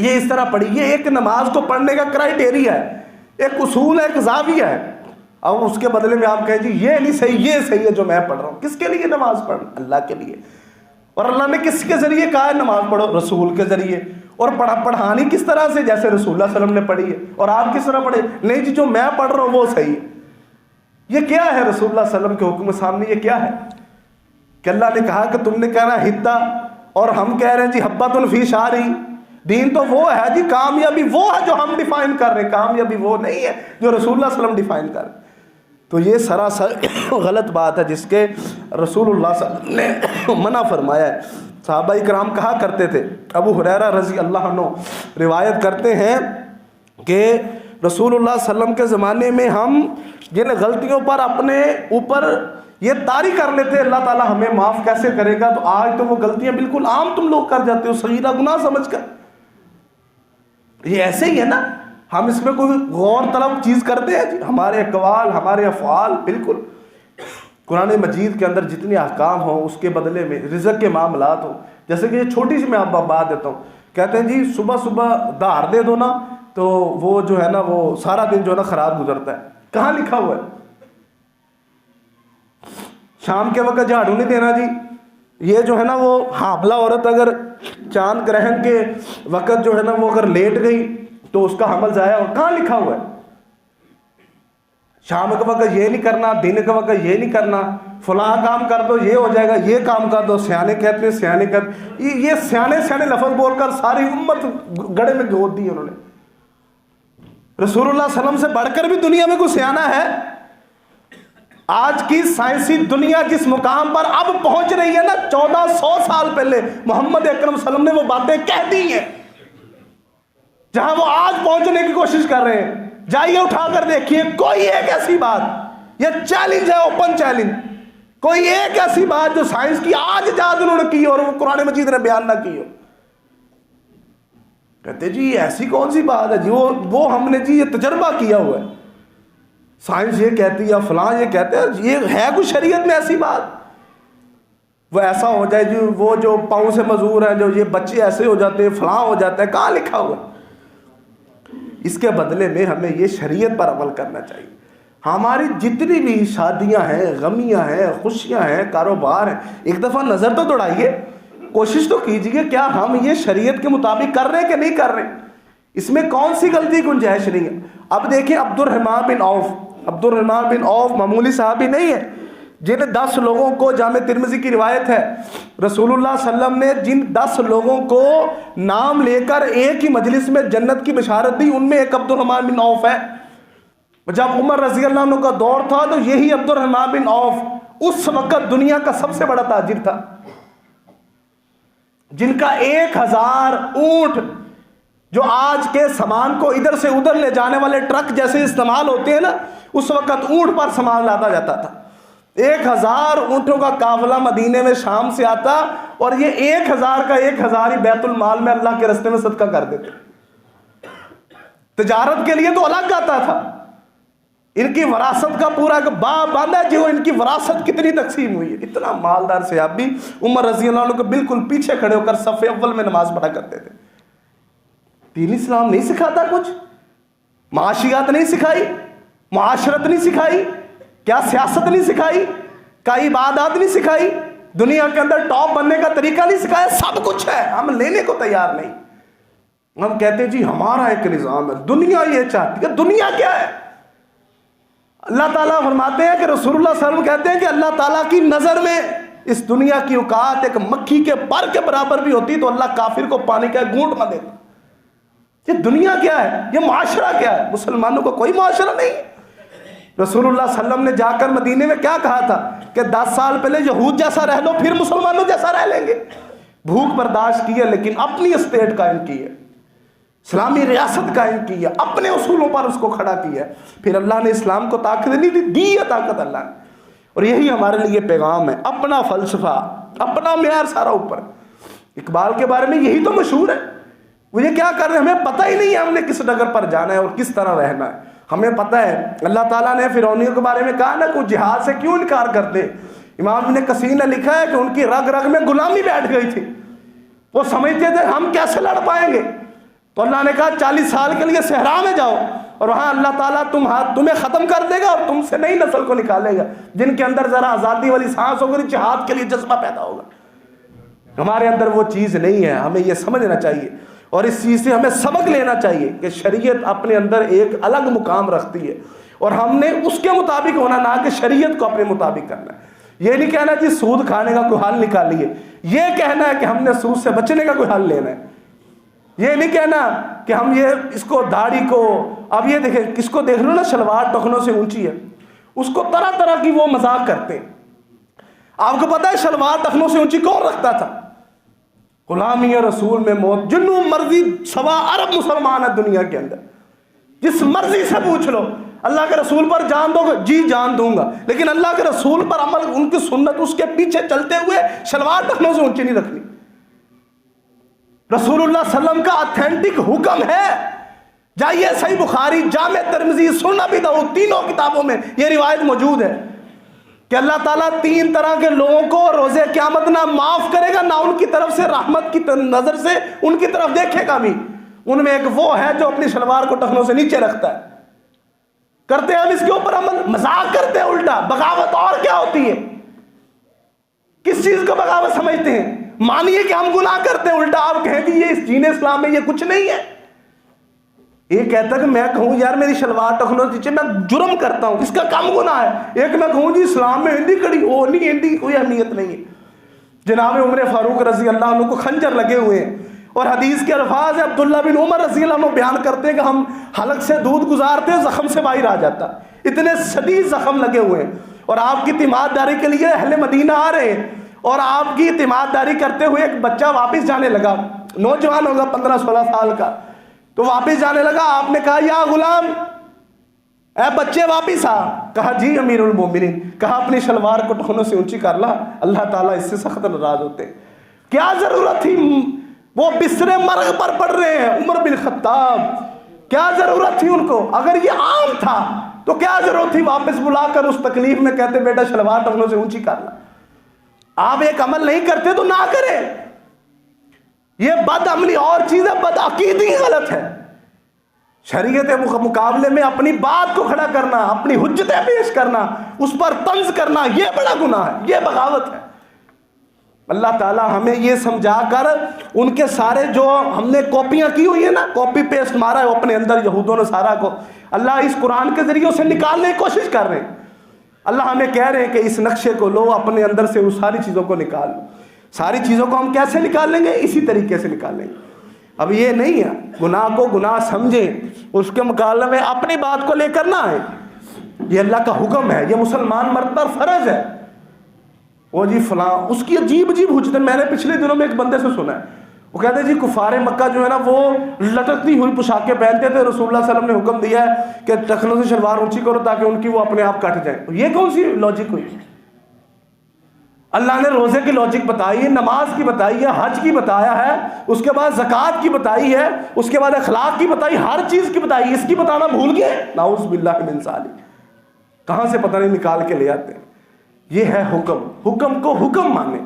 یہ اس طرح پڑھی, یہ ایک نماز کو پڑھنے کا کرائٹیریا ہے, ایک اصول ہے, ایک زاویہ ہے. اب اس کے بدلے میں آپ کہیں جی یہ نہیں صحیح, یہ صحیح ہے جو میں پڑھ رہا ہوں. کس کے لیے نماز پڑھنا؟ اللہ کے لیے. اور اللہ نے کس کے ذریعے کہا ہے نماز پڑھو؟ رسول کے ذریعے. اور پڑھانی کس طرح سے؟ جیسے رسول اللہ صلی اللہ علیہ وسلم نے پڑھی ہے. اور آپ کس طرح پڑھے؟ نہیں جی جو میں پڑھ رہا ہوں وہ صحیح ہے. یہ کیا ہے رسول اللہ صلی اللہ علیہ وسلم کے حکم کے سامنے؟ یہ کیا ہے کہ اللہ نے کہا کہ تم نے کہنا حدہ, اور ہم کہہ رہے ہیں جی حبۃ فی شعری. دین تو وہ ہے جی, کامیابی وہ ہے جو ہم ڈیفائن کر رہے ہیں, کامیابی وہ نہیں ہے جو رسول اللہ صلی اللہ علیہ وسلم ڈیفائن کر رہے ہیں. تو یہ سراسر غلط بات ہے جس کے رسول اللہ صلی اللہ علیہ وسلم نے منع فرمایا ہے. صحابہ کرام کہا کرتے تھے, ابو ہریرہ رضی اللہ عنہ روایت کرتے ہیں کہ رسول اللہ صلی اللہ علیہ وسلم کے زمانے میں ہم جن غلطیوں پر اپنے اوپر یہ طاری کر لیتے اللہ تعالیٰ ہمیں معاف کیسے کرے گا, تو آج تو وہ غلطیاں بالکل عام تم لوگ کر جاتے ہو صغیرہ گناہ سمجھ کر. یہ ایسے ہی ہے نا, ہم اس میں کوئی غور طلب چیز کرتے ہیں جی؟ ہمارے اقوال, ہمارے افعال, بالکل قرآن مجید کے اندر جتنے احکام ہوں اس کے بدلے میں رزق کے معاملات ہوں. جیسے کہ یہ چھوٹی سی میں آپ بات دیتا ہوں, کہتے ہیں جی صبح صبح دھار دے دو نا تو وہ جو ہے نا وہ سارا دن جو ہے نا خراب گزرتا ہے. کہاں لکھا ہوا ہے؟ شام کے وقت جھاڑو نہیں دینا جی. یہ جو ہے نا وہ حاملہ عورت اگر چاند گرہن کے وقت جو ہے نا وہ اگر لیٹ گئی تو اس کا حمل ضائع ہو. کہاں لکھا ہوا ہے؟ شام کے وقت یہ نہیں کرنا, دن کے وقت یہ نہیں کرنا, فلاں کام کر دو یہ ہو جائے گا, یہ کام کر دو. سیانے کہتے ہیں سیانے کر, یہ سیانے لفظ بول کر ساری امت گڑے میں گود دی انہوں نے. رسول اللہ صلی اللہ علیہ وسلم سے بڑھ کر بھی دنیا میں کوئی سیانا ہے؟ آج کی سائنسی دنیا جس مقام پر اب پہنچ رہی ہے نا, 1400 سال پہلے محمد اکرم صلی اللہ علیہ وسلم نے وہ باتیں کہہ دی ہیں. جہاں وہ آج پہنچنے کی کوشش کر رہے ہیں, جائیے اٹھا کر دیکھیے کوئی ایک ایسی بات, یہ چیلنج ہے, اوپن چیلنج, کوئی ایک ایسی بات جو سائنس کی آج ایجاد انہوں نے کی اور وہ قرآن مجید نے بیان نہ کی ہو. کہتے جی ایسی کون سی بات ہے جی, وہ ہم نے جی یہ تجربہ کیا ہوا ہے, سائنس یہ کہتی ہے, فلاں یہ کہتے ہیں, یہ ہے کوئی شریعت میں ایسی بات؟ وہ ایسا ہو جائے جی, وہ جو پاؤں سے مزور ہیں, جو یہ بچے ایسے ہو جاتے ہیں, فلاں ہو جاتا ہے, کہاں لکھا ہوا ہے؟ اس کے بدلے میں ہمیں یہ شریعت پر عمل کرنا چاہیے. ہماری جتنی بھی شادیاں ہیں، غمیاں ہیں، خوشیاں ہیں، کاروبار ہیں، ایک دفعہ نظر تو دوڑائیے، کوشش تو کیجئے کیا ہم یہ شریعت کے مطابق کر رہے ہیں کہ نہیں کر رہے. اس میں کون سی غلطی گنجائش نہیں ہے. اب دیکھیں عبد الرحمن بن عوف معمولی صحابی نہیں ہے جن 10 لوگوں کو، جامع ترمذی کی روایت ہے، رسول اللہ صلی اللہ علیہ وسلم نے جن 10 لوگوں کو نام لے کر ایک ہی مجلس میں جنت کی بشارت دی، ان میں ایک عبد الرحمن بن عوف ہے. جب عمر رضی اللہ عنہ کا دور تھا تو یہی عبد الرحمن بن عوف اس وقت دنیا کا سب سے بڑا تاجر تھا، جن کا 1000 اونٹ جو آج کے سامان کو ادھر سے ادھر لے جانے والے ٹرک جیسے استعمال ہوتے ہیں نا، اس وقت اونٹ پر سامان لادا جاتا تھا. 1000 اونٹوں کا قافلہ مدینے میں شام سے آتا، اور یہ 1000 کا 1000 ہی بیت المال میں اللہ کے راستے میں صدقہ کر دیتے. تجارت کے لیے تو الگ آتا تھا. ان کی وراثت کا پورا باب باندھا جو ان کی وراثت کتنی تقسیم ہوئی ہے. اتنا مالدار صحابی عمر رضی اللہ عنہ کو بالکل پیچھے کھڑے ہو کر صف اول میں نماز پڑھا کرتے تھے. دین اسلام نہیں سکھاتا کچھ، معاشیات نہیں سکھائی، معاشرت نہیں سکھائی، کیا سیاست نہیں سکھائی، کیا عبادات نہیں سکھائی، دنیا کے اندر ٹاپ بننے کا طریقہ نہیں سکھایا. سب کچھ ہے، ہم لینے کو تیار نہیں. ہم کہتے ہیں جی ہمارا ایک نظام ہے، دنیا یہ چاہتی ہے. دنیا کیا ہے؟ اللہ تعالیٰ فرماتے ہیں کہ رسول اللہ صلی اللہ علیہ وسلم کہتے ہیں کہ اللہ تعالیٰ کی نظر میں اس دنیا کی اوقات ایک مکھی کے پر کے برابر بھی ہوتی تو اللہ کافر کو پانی کا گھونٹ نہ دیتا. یہ دنیا کیا ہے؟ یہ معاشرہ کیا ہے؟ مسلمانوں کو کوئی معاشرہ نہیں. رسول اللہ صلی اللہ علیہ وسلم نے جا کر مدینے میں کیا کہا تھا کہ 10 سال پہلے یہود جیسا رہ لو پھر مسلمانوں جیسا رہ لیں گے. بھوک برداشت کی ہے لیکن اپنی اسٹیٹ قائم کی ہے، اسلامی ریاست قائم کی ہے، اپنے اصولوں پر اس کو کھڑا کیا ہے. پھر اللہ نے اسلام کو طاقت نہیں دی ہے طاقت اللہ نے. اور یہی ہمارے لیے پیغام ہے، اپنا فلسفہ، اپنا معیار سارا اوپر. اقبال کے بارے میں یہی تو مشہور ہے. وہ یہ کیا کر رہے ہیں ہمیں پتہ ہی نہیں ہے ہم نے کس ڈگر پر جانا ہے اور کس طرح رہنا ہے. ہمیں پتہ ہے اللہ تعالیٰ نے فرعونیوں کے بارے میں کہا نا کوئی جہاد سے کیوں انکار کرتے. امام ابن کثیر نے لکھا ہے کہ ان کی رگ رگ میں غلامی بیٹھ گئی تھی. وہ سمجھتے تھے ہم کیسے لڑ پائیں گے. تو اللہ نے کہا 40 سال کے لیے صحرا میں جاؤ اور وہاں اللہ تعالیٰ تمہیں ختم کر دے گا اور تم سے نئی نسل کو نکالے گا جن کے اندر ذرا آزادی والی سانس ہوگی، جہاد کے لیے جذبہ پیدا ہوگا. ہمارے اندر وہ چیز نہیں ہے. ہمیں یہ سمجھنا چاہیے اور اس چیز سے ہمیں سبق لینا چاہیے کہ شریعت اپنے اندر ایک الگ مقام رکھتی ہے اور ہم نے اس کے مطابق ہونا، نہ کہ شریعت کو اپنے مطابق کرنا ہے. یہ نہیں کہنا جی سود کھانے کا کوئی حل نکالیے، یہ کہنا ہے کہ ہم نے سود سے بچنے کا کوئی حل لینا ہے. یہ نہیں کہنا کہ ہم یہ اس کو داڑھی کو، اب یہ دیکھیں کس کو دیکھ لو نا شلوار ٹخنوں سے اونچی ہے، اس کو طرح طرح کی وہ مذاق کرتے ہیں. آپ کو پتہ ہے شلوار ٹخنوں سے اونچی کون رکھتا تھا؟ غلامی رسول میں موت. جنوں مرضی 1.25 ارب مسلمان ہے دنیا کے اندر، جس مرضی سے پوچھ لو اللہ کے رسول پر جان دو گے؟ جی جان دوں گا، لیکن اللہ کے رسول پر عمل، ان کی سنت، اس کے پیچھے چلتے ہوئے شلوار ٹخنوں سے اونچی نہیں رکھنی. رسول اللہ صلی اللہ علیہ وسلم کا اتھینٹک حکم ہے. جائیے صحیح بخاری، جامع ترمذی، سنن ابی داؤد، تینوں کتابوں میں یہ روایت موجود ہے کہ اللہ تعالیٰ 3 طرح کے لوگوں کو روزے قیامت نہ معاف کرے گا، نہ ان کی طرف سے رحمت کی نظر سے ان کی طرف دیکھے گا بھی. ان میں ایک وہ ہے جو اپنی شلوار کو ٹخنوں سے نیچے رکھتا ہے. کرتے ہیں ہم اس کے اوپر عمل، مذاق کرتے ہیں الٹا. بغاوت اور کیا ہوتی ہے؟ کس چیز کو بغاوت سمجھتے ہیں؟ مانیے کہ ہم گناہ کرتے ہیں، الٹا آپ کہیں کہ یہ اس دین اسلام میں یہ کچھ نہیں ہے. یہ کہتا کہ میں کہوں یار میری شلوار ٹخنوں سے نیچے، میں جرم کرتا ہوں، اس کا کم گناہ ہے. ایک میں کہوں جی اسلام میں ہندی کڑی، وہ نہیں، ہندی کی کوئی اہمیت نہیں ہے. جناب عمر فاروق رضی اللہ عنہ کو خنجر لگے ہوئے ہیں اور حدیث کے الفاظ عبداللہ بن عمر رضی اللہ عنہ بیان کرتے ہیں کہ ہم حلق سے دودھ گزارتے زخم سے باہر آ جاتا. اتنے شدید زخم لگے ہوئے ہیں اور آپ کی تیمارداری کے لیے اہل مدینہ آ رہے ہیں اور آپ کی تیمارداری کرتے ہوئے ایک بچہ واپس جانے لگا، نوجوان ہوگا 15-16 سال کا، تو واپس جانے لگا. آپ نے کہا یا غلام، اے بچے واپس آ. کہا جی امیر المومنین. کہا اپنی شلوار کو ٹخنوں سے اونچی کر لا، اللہ تعالیٰ اس سے سخت ناراض ہوتے. کیا ضرورت تھی؟ وہ بستر مرگ پر پڑ رہے ہیں عمر بن خطاب، کیا ضرورت تھی ان کو؟ اگر یہ عام تھا تو کیا ضرورت تھی واپس بلا کر اس تکلیف میں کہتے بیٹا شلوار ٹخنوں سے اونچی کر لا. آپ ایک عمل نہیں کرتے تو نہ کریں. یہ بد عملی اور چیز ہے، بد عقیدگی غلط ہے. شریعت مقابلے میں اپنی بات کو کھڑا کرنا، اپنی حجتیں پیش کرنا، اس پر طنز کرنا، یہ بڑا گناہ ہے، یہ بغاوت ہے۔ اللہ تعالیٰ ہمیں یہ سمجھا کر ان کے سارے جو ہم نے کاپیاں کی ہوئی ہیں نا، کاپی پیسٹ مارا ہے اپنے اندر یہود و نصارہ کو، اللہ اس قرآن کے ذریعے اسے نکالنے کی کوشش کر رہے ہیں۔ اللہ ہمیں کہہ رہے ہیں کہ اس نقشے کو لو، اپنے اندر سے اس ساری چیزوں کو نکال لو۔ ساری چیزوں کو ہم کیسے نکال لیں گے؟ اسی طریقے سے نکال لیں گے۔ اب یہ نہیں ہے گناہ کو گناہ سمجھیں، اس کے مقابلے میں اپنی بات کو لے کر نہ آئے۔ یہ اللہ کا حکم ہے، یہ مسلمان مرد پر فرض ہے۔ وہ جی فلاں، اس کی عجیب حجتیں میں نے پچھلے دنوں میں ایک بندے سے سنا ہے، وہ کہتے ہیں جی کفار مکہ جو ہے نا وہ لٹکتی ہوئی پوشاکیں پہنتے تھے، رسول اللہ صلی اللہ علیہ وسلم نے حکم دیا ہے کہ ٹخنوں سے شلوار اونچی کرو تاکہ ان کی وہ اپنے آپ کٹ جائیں۔ یہ کون سی لاجک ہوئی؟ اللہ نے روزے کی لاجک بتائی ہے، نماز کی بتائی ہے، حج کی بتایا ہے، اس کے بعد زکوٰۃ کی بتائی ہے، اس کے بعد اخلاق کی بتائی، ہر چیز کی بتائی۔ اس کی بتانا بھول گئے، نعوذ باللہ من ذالک، کہاں سے پتہ نہیں نکال کے لے آتے ہیں۔ یہ ہے حکم، حکم کو حکم مانے،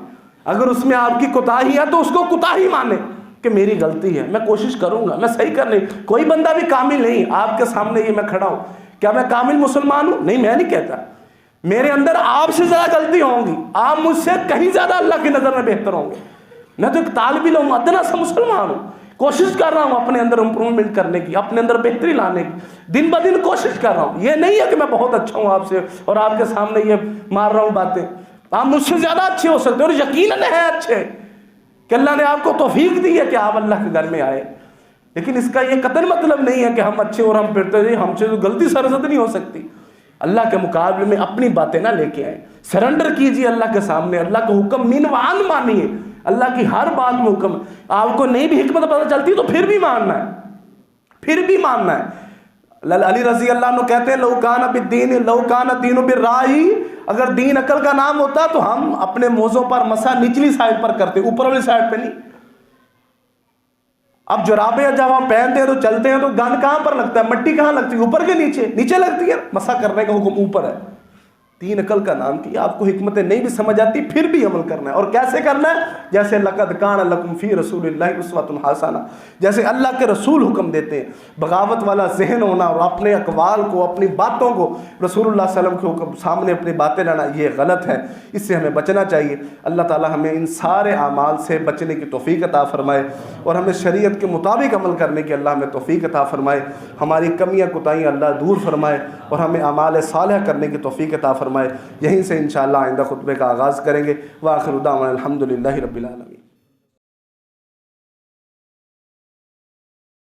اگر اس میں آپ کی کوتاہی ہے تو اس کو کوتاہی مانے کہ میری غلطی ہے، میں کوشش کروں گا، میں صحیح کرنے۔ کوئی بندہ بھی کامل نہیں، آپ کے سامنے یہ میں کھڑا ہوں، کیا میں کامل مسلمان ہوں؟ نہیں، میں نہیں کہتا، میرے اندر آپ سے زیادہ غلطی ہوں گی، آپ مجھ سے کہیں زیادہ اللہ کی نظر میں بہتر ہوں گے۔ میں تو ایک طالب علم ادنا سا مسلمان ہوں، کوشش کر رہا ہوں اپنے اندر امپرومنٹ کرنے کی، اپنے اندر بہتری لانے کی، دن بہ دن کوشش کر رہا ہوں۔ یہ نہیں ہے کہ میں بہت اچھا ہوں آپ سے اور آپ کے سامنے یہ مار رہا ہوں باتیں، آپ مجھ سے زیادہ اچھے ہو سکتے اور یقیناً ہیں اچھے کہ اللہ نے آپ کو توفیق دی ہے کہ آپ اللہ کے گھر میں آئے، لیکن اس کا یہ قطعاً مطلب نہیں ہے کہ ہم اچھے اور ہم پھرتے ہیں، ہم سے تو غلطی سرزد نہیں ہو سکتی۔ اللہ کے مقابلے میں اپنی باتیں نہ لے کے آئیں، سرنڈر کیجئے اللہ کے سامنے، اللہ کا حکم مین وعن مانیے، اللہ کی ہر بات میں حکم ہے۔ آپ کو نہیں بھی حکمت پتہ چلتی تو پھر بھی ماننا ہے، پھر بھی ماننا ہے۔ علی رضی اللہ عنہ کہتے ہیں لو کان بالدین لو کان الدین بالرأی، اگر دین عقل کا نام ہوتا تو ہم اپنے موزوں پر مسح نچلی سائڈ پر کرتے، اوپر والی سائڈ پہ نہیں۔ اب جرابیں جب ہم پہنتے ہیں تو چلتے ہیں تو گند کہاں پر لگتا ہے؟ مٹی کہاں لگتی ہے؟ اوپر کے نیچے، نیچے لگتی ہے۔ مسح کرنے کا حکم اوپر ہے، دین عقل کا نام کیا۔ آپ کو حکمتیں نہیں بھی سمجھ آتی پھر بھی عمل کرنا ہے، اور کیسے کرنا ہے؟ جیسے لقد کان لکم فی رسول اللہ اسوۃ حسنہ، جیسے اللہ کے رسول حکم دیتے ہیں۔ بغاوت والا ذہن ہونا اور اپنے اقوال کو، اپنی باتوں کو رسول اللہ صلی اللہ علیہ وسلم کے حکم سامنے اپنی باتیں لانا، یہ غلط ہے، اس سے ہمیں بچنا چاہیے۔ اللہ تعالی ہمیں ان سارے اعمال سے بچنے کی توفیق عطا فرمائے اور ہمیں شریعت کے مطابق عمل کرنے کی اللہ ہمیں توفیق عطا فرمائے، ہماری کمیاں کوتاہیاں اللہ دور فرمائے اور ہمیں اعمال صالحہ کرنے کی توفیق عطا فرمائے۔ یہیں سے انشاءاللہ آئندہ خطبے کا آغاز کریں گے۔ وآخر دعوانا الحمدللہ رب العالمین۔